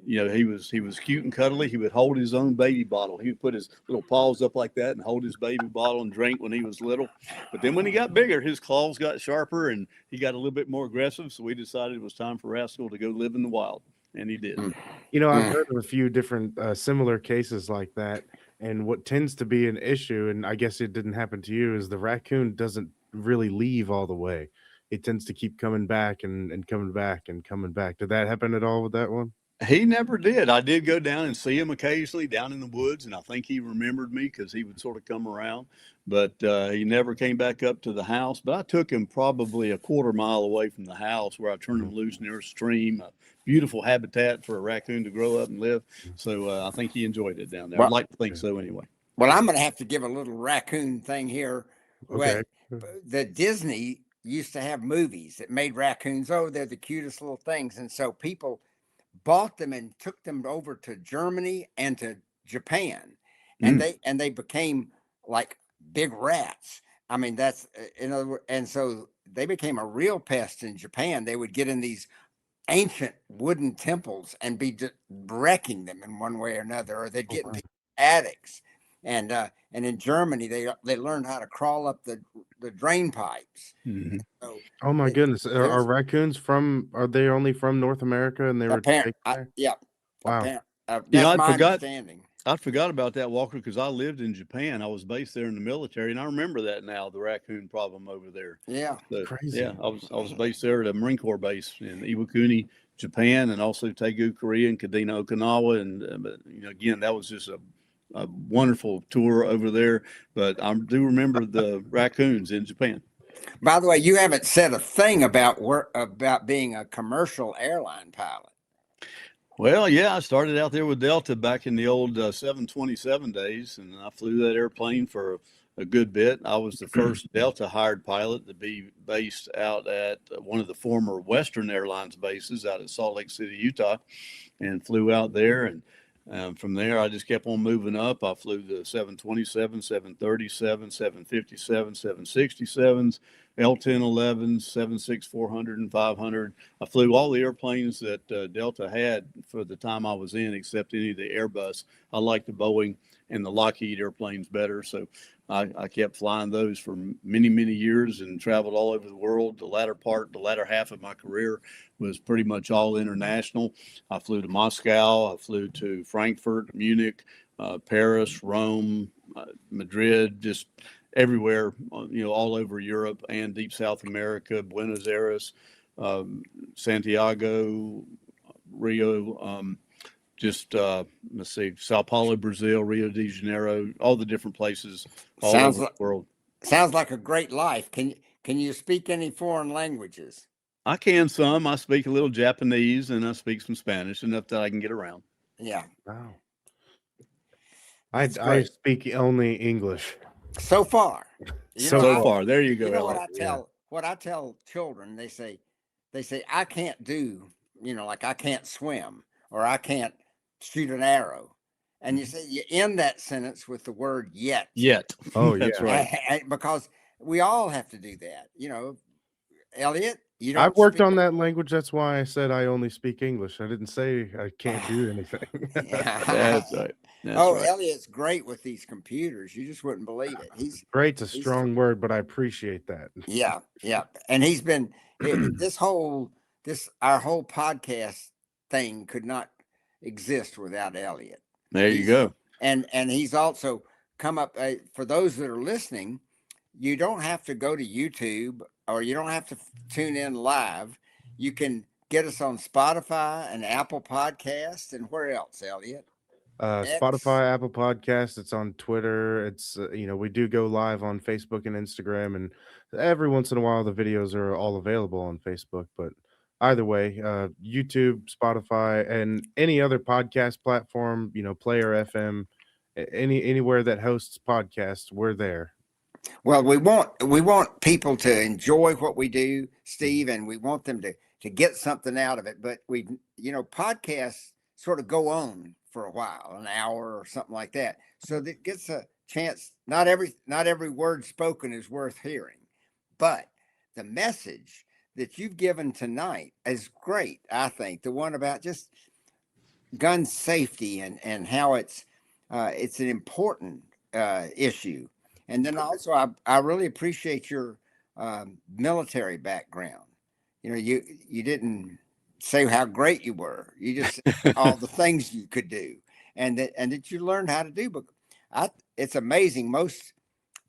he was cute and cuddly. He would hold his own baby bottle. He would put his little paws up like that and hold his baby bottle and drink when he was little. But then when he got bigger, his claws got sharper and he got a little bit more aggressive. So we decided it was time for Rascal to go live in the wild, and he did. I've heard of a few different similar cases like that. And what tends to be an issue, and I guess it didn't happen to you, is the raccoon doesn't really leave all the way. It tends to keep coming back and coming back and coming back. Did that happen at all with that one? He never did. I did go down and see him occasionally down in the woods, and I think he remembered me because he would sort of come around, but he never came back up to the house. But I took him probably a quarter mile away from the house where I turned him loose near a stream, a beautiful habitat for a raccoon to grow up and live. So I think he enjoyed it down there. I'd like to think so anyway. Well, I'm going to have to give a little raccoon thing here. Okay. The Disney used to have movies that made raccoons. Oh, they're the cutest little things. And so people bought them and took them over to Germany and to Japan. And they became like big rats. I mean, that's in other words, and so they became a real pest in Japan. They would get in these ancient wooden temples and be wrecking them in one way or another, or they'd get in attics. And in Germany, they learned how to crawl up the drain pipes. Mm-hmm. So oh my goodness! Are raccoons from? Are they only from North America? And they were taken there? Yeah. Wow. That's my understanding. I forgot about that, Walker, because I lived in Japan. I was based there in the military, and I remember that now, the raccoon problem over there. Yeah. So, crazy. Yeah, I was based there at a Marine Corps base in Iwakuni, Japan, and also Taegu, Korea, and Kadena, Okinawa. And again, that was just a wonderful tour over there. But I do remember the raccoons in Japan. By the way, you haven't said a thing about being a commercial airline pilot. Well, yeah, I started out there with Delta back in the old 727 days, and I flew that airplane for a good bit. I was the first Delta hired pilot to be based out at one of the former Western Airlines bases out at Salt Lake City, Utah, and flew out there. And from there, I just kept on moving up. I flew the 727, 737, 757, 767s, L-1011s, 76-400 and 500. I flew all the airplanes that Delta had for the time I was in, except any of the Airbus. I liked the Boeing and the Lockheed airplanes better. So I kept flying those for many, many years and traveled all over the world. The latter half of my career was pretty much all international. I flew to Moscow. I flew to Frankfurt, Munich, Paris, Rome, Madrid, just everywhere, all over Europe and deep South America, Buenos Aires, Santiago, Rio, let's see, Sao Paulo, Brazil, Rio de Janeiro, all the different places all over the world. Sounds like a great life. Can you speak any foreign languages? I can some. I speak a little Japanese and I speak some Spanish, enough that I can get around. Yeah. Wow. I speak only English. So far. So far. There you go. You know what I tell children, they say, I can't do, like I can't swim or I can't shoot an arrow. And you say, you end that sentence with the word yet. Yet. Oh, That's right. Because we all have to do that. Elliott, you don't. I've worked on that language. That's why I said I only speak English. I didn't say I can't do anything. That's right. That's right. Elliott's great with these computers. You just wouldn't believe it. He's great's a strong word, but I appreciate that. Yeah. And he's been our whole podcast thing could not exist without Elliott. There you go. And he's also come up for those that are listening. You don't have to go to YouTube, or you don't have to tune in live. You can get us on Spotify and Apple Podcasts, and where else, Elliott? X. Spotify, Apple Podcasts. It's on Twitter. It's we do go live on Facebook and Instagram, and every once in a while the videos are all available on Facebook. But either way, YouTube, Spotify, and any other podcast platform, Player FM, anywhere that hosts podcasts, we're there. Well, we want people to enjoy what we do, Steve, and we want them to get something out of it. But podcasts sort of go on for a while, an hour or something like that, so that gets a chance. Not every word spoken is worth hearing, but the message that you've given tonight is great. I think the one about just gun safety and how it's an important issue. And then also, I really appreciate your military background. You didn't say how great you were. You just said all the things you could do, and that you learned how to do. But it's amazing.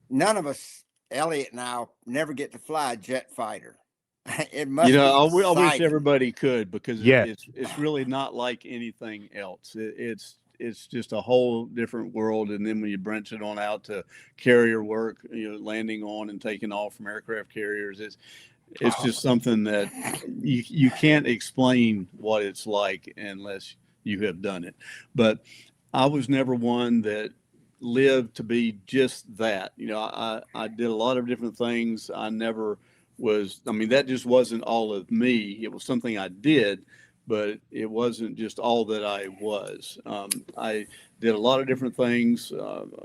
None of us, Elliott and I, never get to fly a jet fighter. It must be I wish exciting. everybody could, because Yeah. it's really not like anything else. It's just a whole different world. And then when you branch it on out to carrier work, landing on and taking off from aircraft carriers, it's just something that you can't explain what it's like unless you have done it. But I was never one that lived to be just that. I did a lot of different things. I never was, that just wasn't all of me. It was something I did, but it wasn't just all that I was. I did a lot of different things,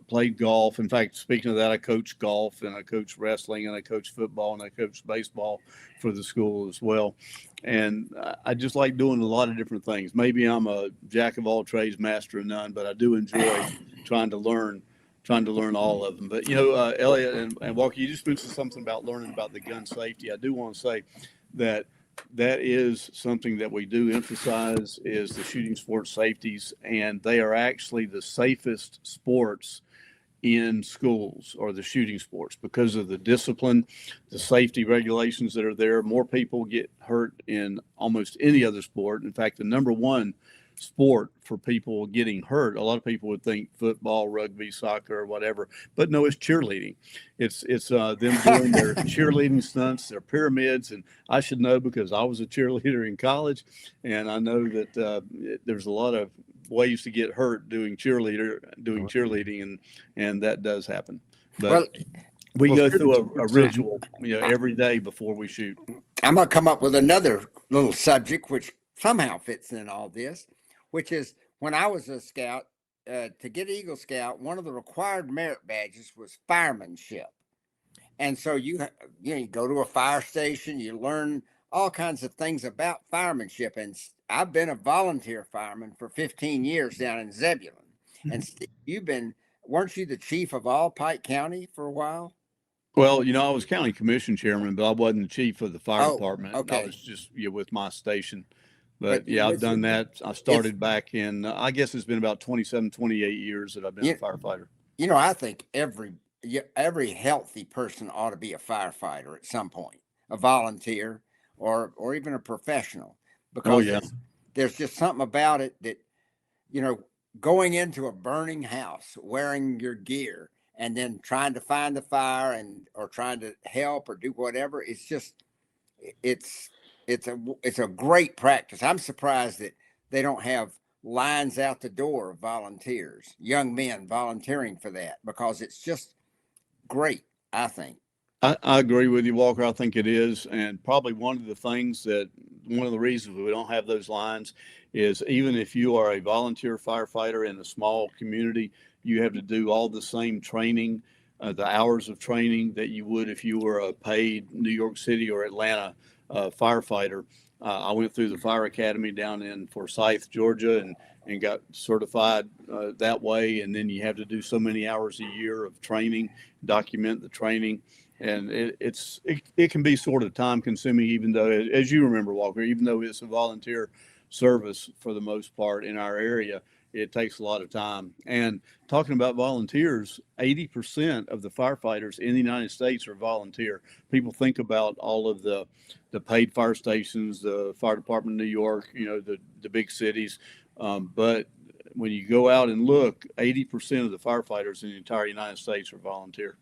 played golf. In fact, speaking of that, I coached golf, and I coached wrestling, and I coached football, and I coached baseball for the school as well. And I just like doing a lot of different things. Maybe I'm a jack of all trades, master of none, but I do enjoy trying to learn all of them. But, Elliott and Walker, you just mentioned something about learning about the gun safety. I do want to say that is something that we do emphasize, is the shooting sports safeties, and they are actually the safest sports in schools, or the shooting sports, because of the discipline, the safety regulations that are there. More people get hurt in almost any other sport. In fact, the number one sport for people getting hurt, a lot of people would think football, rugby, soccer, or whatever, but no, it's cheerleading. It's them doing their cheerleading stunts, their pyramids. And I should know, because I was a cheerleader in college, and I know that there's a lot of ways to get hurt doing cheerleading, and that does happen. But we go through a ritual, every day before we shoot. I'm gonna come up with another little subject which somehow fits in all this, which is, when I was a scout, to get Eagle Scout, one of the required merit badges was firemanship. And so you go to a fire station, you learn all kinds of things about firemanship. And I've been a volunteer fireman for 15 years down in Zebulon. And Steve, weren't you the chief of all Pike County for a while? Well, I was county commission chairman, but I wasn't the chief of the fire department. Okay. I was just with my station. But yeah, I've done that. I started back in, I guess it's been about 27, 28 years that I've been a firefighter. I think every healthy person ought to be a firefighter at some point, a volunteer or even a professional, because there's just something about it that, going into a burning house, wearing your gear, and then trying to find the fire or trying to help or do whatever. It's a great practice. I'm surprised that they don't have lines out the door of volunteers, young men volunteering for that, because it's just great, I think. I agree with you, Walker. I think it is. And probably one of the reasons we don't have those lines is, even if you are a volunteer firefighter in a small community, you have to do all the same training, the hours of training that you would if you were a paid New York City or Atlanta firefighter. I went through the fire academy down in Forsyth, Georgia, and got certified that way. And then you have to do so many hours a year of training, document the training. And it can be sort of time consuming, even though, as you remember, Walker, even though it's a volunteer service for the most part in our area, it takes a lot of time. And talking about volunteers, 80% of the firefighters in the United States are volunteer. People think about all of the paid fire stations, the fire department in New York, the big cities. But when you go out and look, 80% of the firefighters in the entire United States are volunteer.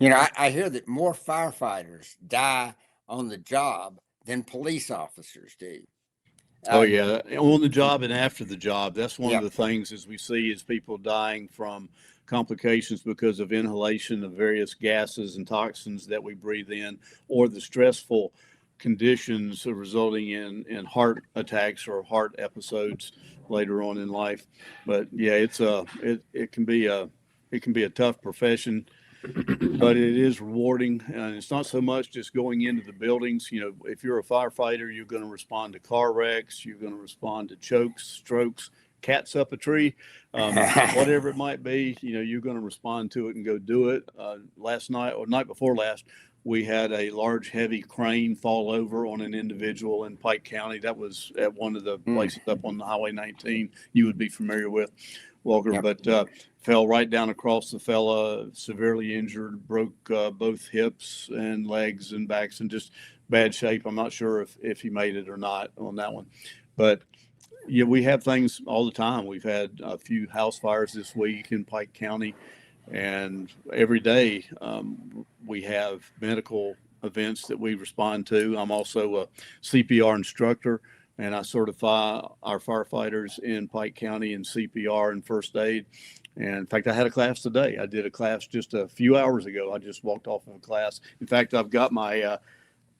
I hear that more firefighters die on the job than police officers do. Oh yeah, on the job and after the job. That's one of Yep. the things as we see is people dying from complications because of inhalation of various gases and toxins that we breathe in, or the stressful conditions resulting in heart attacks or heart episodes later on in life. But yeah, it can be a tough profession, but it is rewarding. And it's not so much just going into the buildings. If you're a firefighter, you're going to respond to car wrecks, you're going to respond to chokes, strokes, cats up a tree, whatever it might be. You're going to respond to it and go do it. Last night or night before last, we had a large, heavy crane fall over on an individual in Pike County. That was at one of the places up on the Highway 19 you would be familiar with, Walker. Yep. But fell right down across the fella, severely injured, broke both hips and legs and backs, in just bad shape. I'm not sure if he made it or not on that one. But yeah, we have things all the time. We've had a few house fires this week in Pike County. And every day we have medical events that we respond to. I'm also a CPR instructor, and I certify our firefighters in Pike County in CPR and first aid. And in fact, I had a class today. I did a class just a few hours ago. I just walked off of a class. In fact, I've got my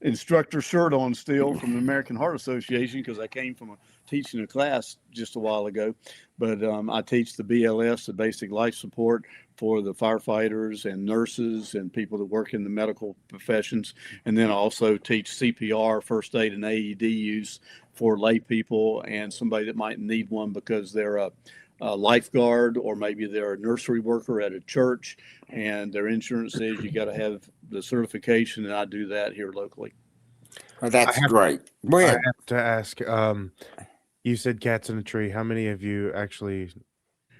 instructor shirt on still from the American Heart Association, because I came from teaching a class just a while ago. But I teach the BLS, the basic life support, for the firefighters and nurses and people that work in the medical professions. And then I also teach CPR, first aid, and AED use for lay people and somebody that might need one because they're a lifeguard, or maybe they're a nursery worker at a church and their insurance says you got to have the certification, and I do that here locally. Oh, that's great. Go I ahead. have to ask, you said cats in a tree. How many have you actually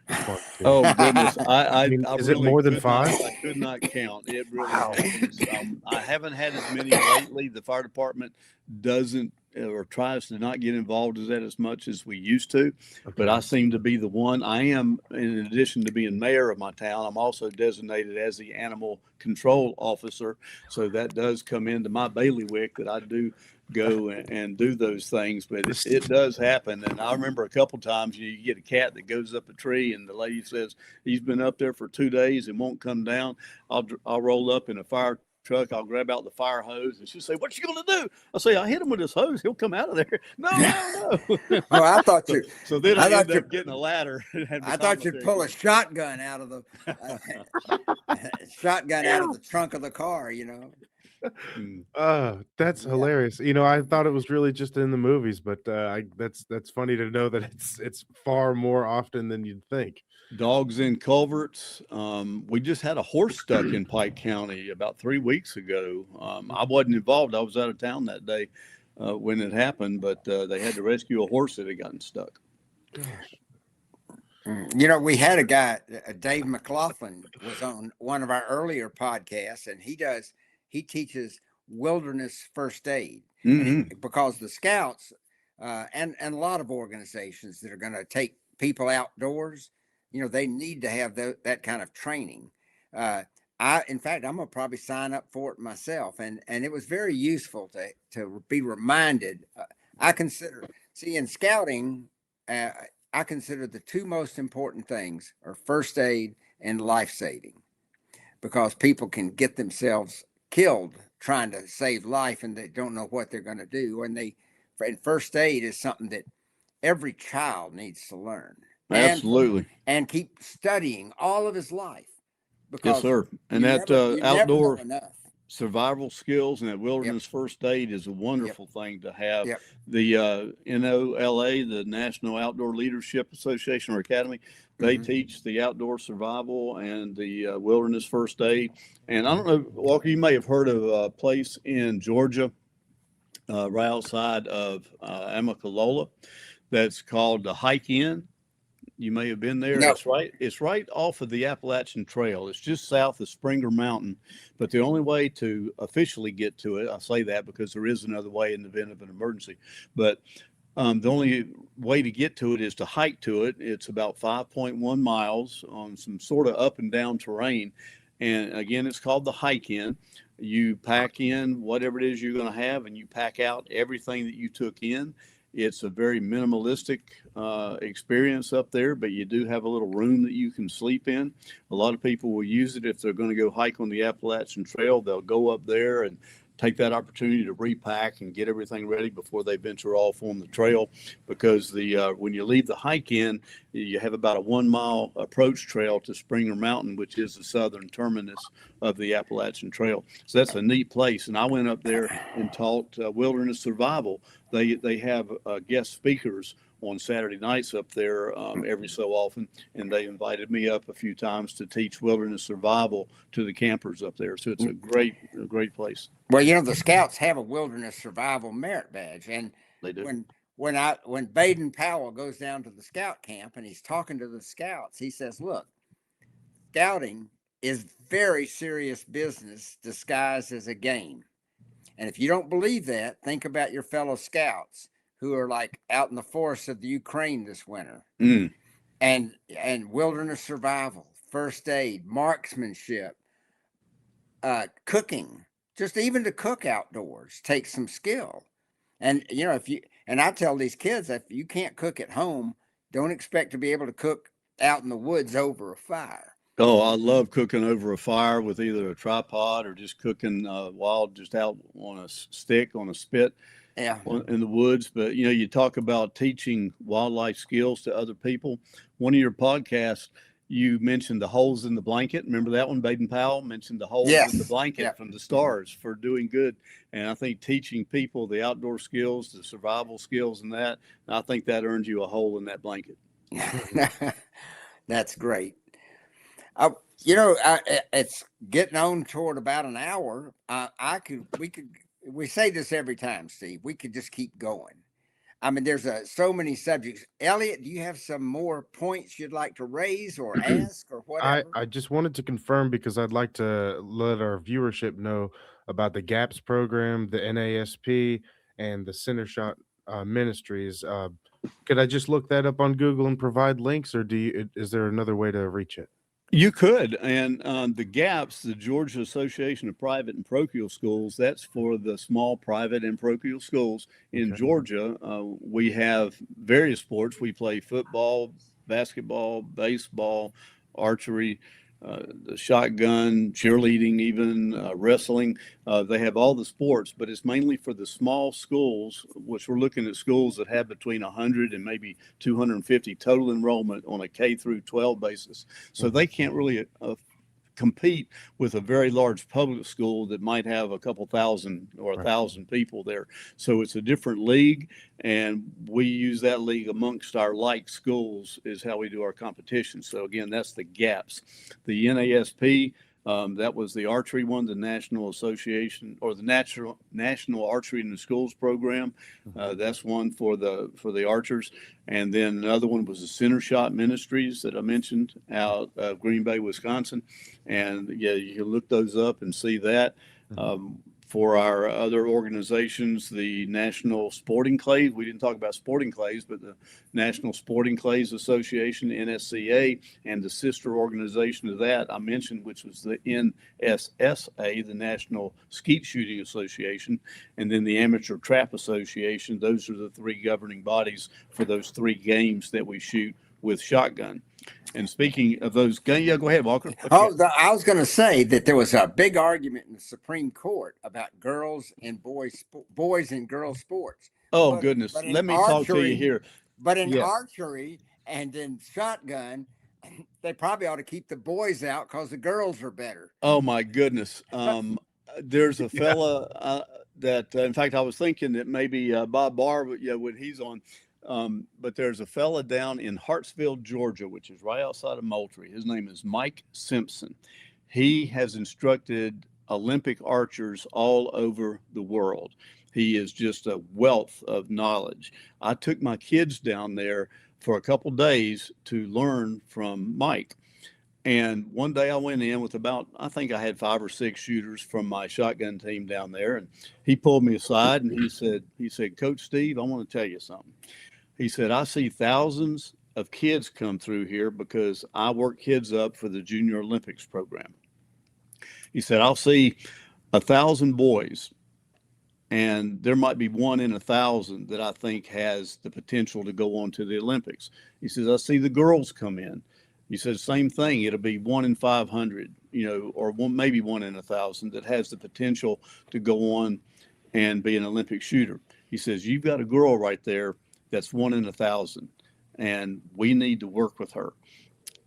responded to? Oh goodness, I mean, I is it really more than could not- 5? I could not count. It really Wow. happens. I haven't had as many lately. The fire department doesn't or tries to not get involved in that as much as we used to, but I seem to be the one. I am, in addition to being mayor of my town, I'm also designated as the animal control officer. So that does come into my bailiwick, that I do go and do those things, but it does happen. And I remember a couple times you get a cat that goes up a tree and the lady says he's been up there for 2 days and won't come down. I'll roll up in a fire truck, I'll grab out the fire hose, and she'll say, "What you gonna do?" I say, "I hit him with this hose, he'll come out of there." No. Oh, I thought you. So then I I thought end you- up getting a ladder. I thought you'd pull a shotgun out of the trunk of the car. That's Yeah. hilarious. I thought it was really just in the movies, but that's funny to know that it's far more often than you'd think. Dogs in culverts. We just had a horse stuck in Pike County about 3 weeks ago. I wasn't involved. I was out of town that day when it happened, but they had to rescue a horse that had gotten stuck. Gosh. We had a guy, Dave McLaughlin, was on one of our earlier podcasts, and he teaches wilderness first aid. Mm-hmm. Because the scouts and a lot of organizations that are going to take people outdoors, they need to have that kind of training. In fact, I'm going to probably sign up for it myself. And it was very useful to be reminded. In scouting, I consider the two most important things are first aid and life saving, because people can get themselves killed trying to save life and they don't know what they're going to do. And first aid is something that every child needs to learn. Absolutely. And keep studying all of his life. Because yes, sir. And you that never outdoor know enough. survival skills and that wilderness first aid is a wonderful thing to have. Yep. The NOLA, the National Outdoor Leadership Association or Academy, they teach the outdoor survival and the wilderness first aid. And I don't know, Walker, you may have heard of a place in Georgia, right outside of Amicalola, that's called the Hike In. You may have been there. No. It's right off of the Appalachian Trail. It's just south of Springer Mountain. But the only way to officially get to it, I say that because there is another way in the event of an emergency. But the only way to get to it is to hike to it. It's about 5.1 miles on some sort of up and down terrain. And again, it's called the hike in. You pack in whatever it is you're going to have, and you pack out everything that you took in. It's a very minimalistic experience up there, but you do have a little room that you can sleep in. A lot of people will use it if they're going to go hike on the Appalachian Trail. They'll go up there and take that opportunity to repack and get everything ready before they venture off on the trail, because when you leave the hike in, you have about a 1 mile approach trail to Springer Mountain, which is the southern terminus of the Appalachian Trail. So that's a neat place. And I went up there and taught wilderness survival. They have guest speakers on Saturday nights up there every so often, and they invited me up a few times to teach wilderness survival to the campers up there. So it's a great place. Well, the Scouts have a wilderness survival merit badge, and They do. When Baden Powell goes down to the scout camp and he's talking to the scouts, he says, "Look, scouting is very serious business disguised as a game, and if you don't believe that, think about your fellow scouts who are like out in the forests of the Ukraine this winter, and wilderness survival, first aid, marksmanship, cooking." Just even to cook outdoors takes some skill. And, I tell these kids, if you can't cook at home, don't expect to be able to cook out in the woods over a fire. Oh, I love cooking over a fire with either a tripod or just cooking wild, just out on a stick, on a spit. Yeah. In the woods. But, you talk about teaching wildlife skills to other people. One of your podcasts, you mentioned the holes in the blanket. Remember that one? Baden Powell mentioned the holes in the blanket from the stars for doing good. And I think teaching people the outdoor skills, the survival skills, and I think that earns you a hole in that blanket. That's great. It's getting on toward about an hour. We say this every time, Steve. We could just keep going. I mean, there's so many subjects. Elliott, do you have some more points you'd like to raise or ask or whatever? I just wanted to confirm, because I'd like to let our viewership know about the GAPS program, the NASP, and the Center Shot Ministries. Could I just look that up on Google and provide links, or is there another way to reach it? You could. And the GAPS, the Georgia Association of Private and Parochial Schools, that's for the small private and parochial schools in Georgia. We have various sports. We play football, basketball, baseball, archery, the shotgun, cheerleading, even wrestling. They have all the sports, but it's mainly for the small schools, which we're looking at schools that have between 100 and maybe 250 total enrollment on a K through 12 basis. So they can't really compete with a very large public school that might have a couple thousand or 1,000 people there. So it's a different league, and we use that league amongst our like schools is how we do our competition. So again, that's the GAPS. The NASP, that was the archery one, the National Association, or the National Archery in the Schools program. That's one for the archers. And then another one was the Center Shot Ministries that I mentioned out of Green Bay, Wisconsin. And yeah, you can look those up and see that. For our other organizations, the National Sporting Clays, we didn't talk about sporting clays, but the National Sporting Clays Association, NSCA, and the sister organization of that I mentioned, which was the NSSA, the National Skeet Shooting Association, and then the Amateur Trap Association. Those are the three governing bodies for those three games that we shoot with shotgun. And speaking of those games, yeah, go ahead, Walker. I was going to say that there was a big argument in the Supreme Court about girls and boys and girls sports. Oh, goodness. Let me talk to you here. But in archery and in shotgun, they probably ought to keep the boys out because the girls are better. Oh, my goodness. There's a fella that, in fact, I was thinking that maybe Bob Barr, when he's on. But there's a fella down in Hartsville, Georgia, which is right outside of Moultrie. His name is Mike Simpson. He has instructed Olympic archers all over the world. He is just a wealth of knowledge. I took my kids down there for a couple days to learn from Mike. And one day I went in with I think I had 5 or 6 shooters from my shotgun team down there. And he pulled me aside and he said, Coach Steve, I want to tell you something. He said, I see thousands of kids come through here because I work kids up for the Junior Olympics program. He said, I'll see 1,000 boys, and there might be 1 in 1,000 that I think has the potential to go on to the Olympics. He says, I see the girls come in. He says, same thing. It'll be 1 in 500, or maybe 1 in 1,000 that has the potential to go on and be an Olympic shooter. He says, you've got a girl right there that's 1 in 1,000, and we need to work with her.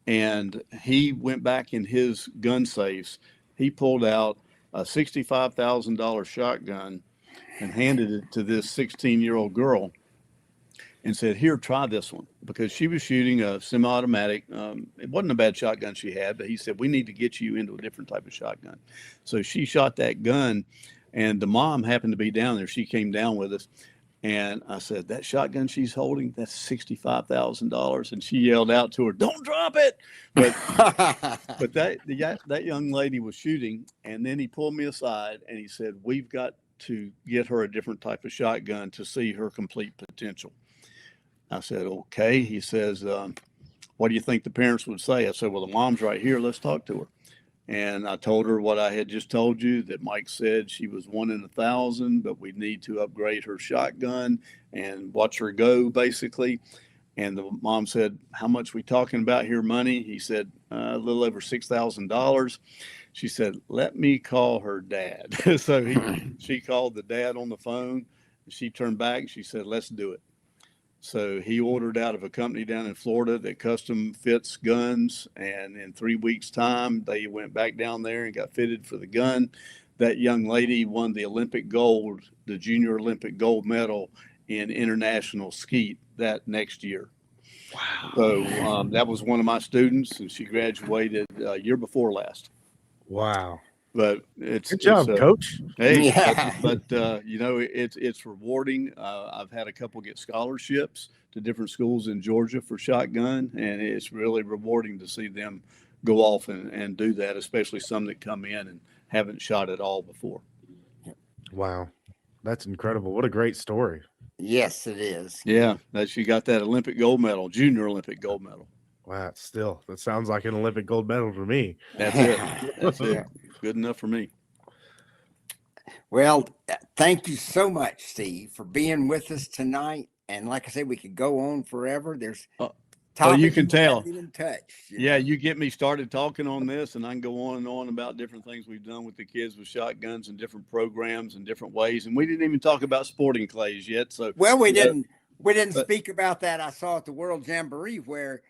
And he went back in his gun safes. He pulled out a $65,000 shotgun and handed it to this 16-year-old girl and said, here, try this one, because she was shooting a semi-automatic. It wasn't a bad shotgun she had, but he said, we need to get you into a different type of shotgun. So she shot that gun, and the mom happened to be down there. She came down with us. And I said, that shotgun she's holding, that's $65,000. And she yelled out to her, don't drop it. But that young lady was shooting. And then he pulled me aside and he said, we've got to get her a different type of shotgun to see her complete potential. I said, okay. He says, what do you think the parents would say? I said, well, the mom's right here. Let's talk to her. And I told her what I had just told you, that Mike said she was 1 in 1,000, but we need to upgrade her shotgun and watch her go, basically. And the mom said, how much we talking about here, money? He said, a little over $6,000. She said, let me call her dad. So she called the dad on the phone. She turned back. She said, let's do it. So he ordered out of a company down in Florida that custom fits guns. And in 3 weeks' time, they went back down there and got fitted for the gun. That young lady won the Junior Olympic gold medal in international skeet that next year. Wow. So that was one of my students, and she graduated year before last. Wow. But it's good job, Coach. Hey, Yeah. but it's rewarding. I've had a couple get scholarships to different schools in Georgia for shotgun, and it's really rewarding to see them go off and do that, especially some that come in and haven't shot at all before. Wow, that's incredible. What a great story. Yes, it is. Yeah, that she got that Olympic gold medal, Junior Olympic gold medal. Wow, that sounds like an Olympic gold medal to me. That's it. That's it. Good enough for me. Well, thank you so much, Steve, for being with us tonight. And like I said, we could go on forever. There's you can tell. In touch, yeah, you get me started talking on this, and I can go on and on about different things we've done with the kids with shotguns and different programs and different ways. And we didn't even talk about sporting clays yet. So we didn't speak about that. I saw at the World Jamboree where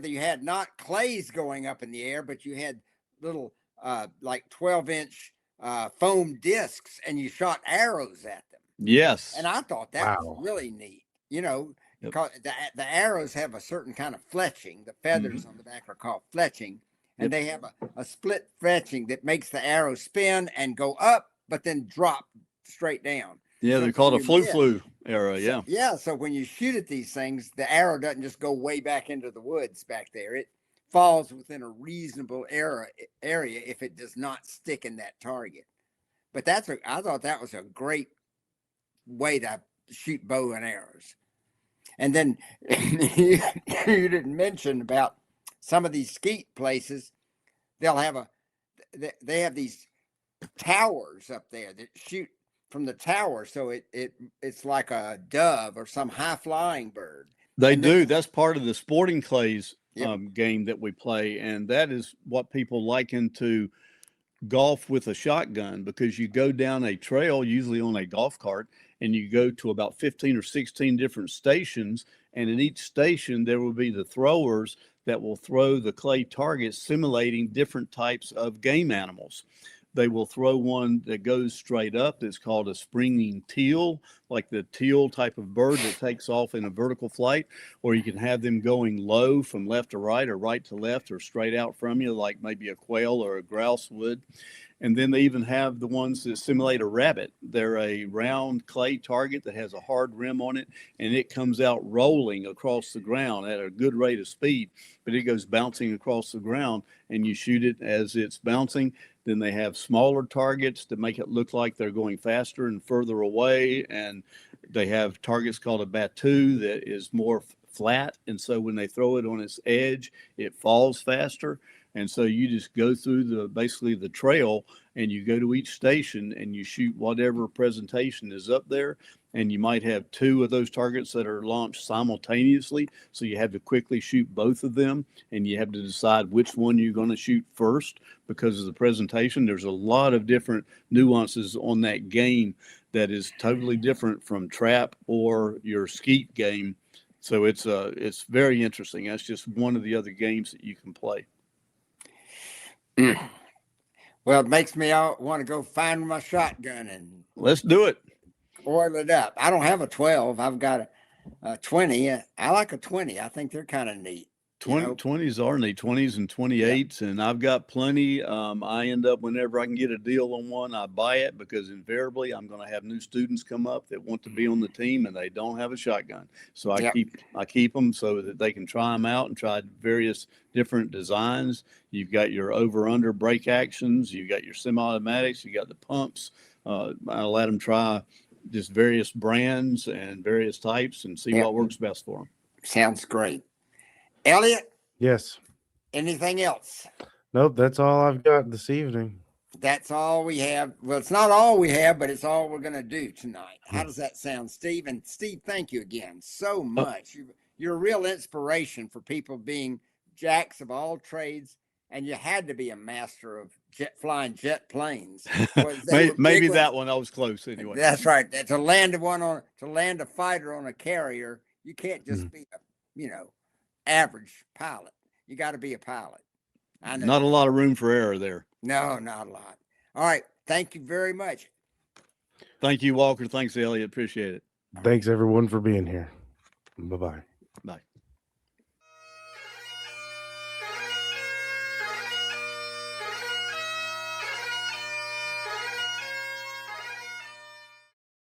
you had not clays going up in the air, but you had little like 12-inch foam discs, and you shot arrows at them. Yes. And I thought that was really neat. Because the arrows have a certain kind of fletching. The feathers on the back are called fletching. And they have a split fletching that makes the arrow spin and go up, but then drop straight down. Yeah, they're called a flu arrow. Yeah. Yeah. So when you shoot at these things, the arrow doesn't just go way back into the woods back there. It falls within a reasonable area if it does not stick in that target. But I thought that was a great way to shoot bow and arrows. And then you didn't mention about some of these skeet places. They have these towers up there that shoot from the tower. So it's like a dove or some high flying bird. They do. That's part of the sporting clays game that we play. And that is what people liken to golf with a shotgun, because you go down a trail, usually on a golf cart, and you go to about 15 or 16 different stations. And in each station, there will be the throwers that will throw the clay targets, simulating different types of game animals. they will throw one that goes straight up. That's called a springing teal, like the teal type of bird that takes off in a vertical flight, or you can have them going low from left to right or right to left or straight out from you, like maybe a quail or a grouse would. And then they even have the ones that simulate a rabbit. They're a round clay target that has a hard rim on it, and it comes out rolling across the ground at a good rate of speed, but it goes bouncing across the ground, and you shoot it as it's bouncing. Then they have smaller targets to make it look like they're going faster and further away. And they have targets called a batu that is more flat. And so when they throw it on its edge, it falls faster. And so you just go through basically the trail, and you go to each station and you shoot whatever presentation is up there. And you might have two of those targets that are launched simultaneously. So you have to quickly shoot both of them, and you have to decide which one you're going to shoot first because of the presentation. There's a lot of different nuances on that game that is totally different from trap or your skeet game. So it's very interesting. That's just one of the other games that you can play. Well, it makes me want to go find my shotgun and Let's do it. oil it up. I don't have a 12. I've got a 20. I like a 20. I think they're kind of neat. 20s are neat, 20s and 28s, and I've got plenty. I end up, whenever I can get a deal on one, I buy it, because invariably I'm going to have new students come up that want to be on the team and they don't have a shotgun. So I keep them so that they can try them out and try various different designs. You've got your over-under brake actions, you've got your semi-automatics, you got the pumps. I let them try just various brands and various types and see what works best for them. Sounds great. Elliott, Yes. anything else? Nope, that's all I've got this evening. That's all we have. Well, it's not all we have, but it's all we're going to do tonight. How does that sound, Steve? And Steve, thank you again so much. You're a real inspiration for people being jacks of all trades, and you had to be a master of flying jet planes. Maybe that one I was close anyway. That's right. To land a fighter on a carrier, you can't just be a, average pilot. You got to be a pilot. I know. Not a lot of room for error there. No, not a lot. All right. Thank you very much. Thank you, Walker. Thanks, Elliott. Appreciate it. Thanks everyone for being here. Bye-bye. Bye.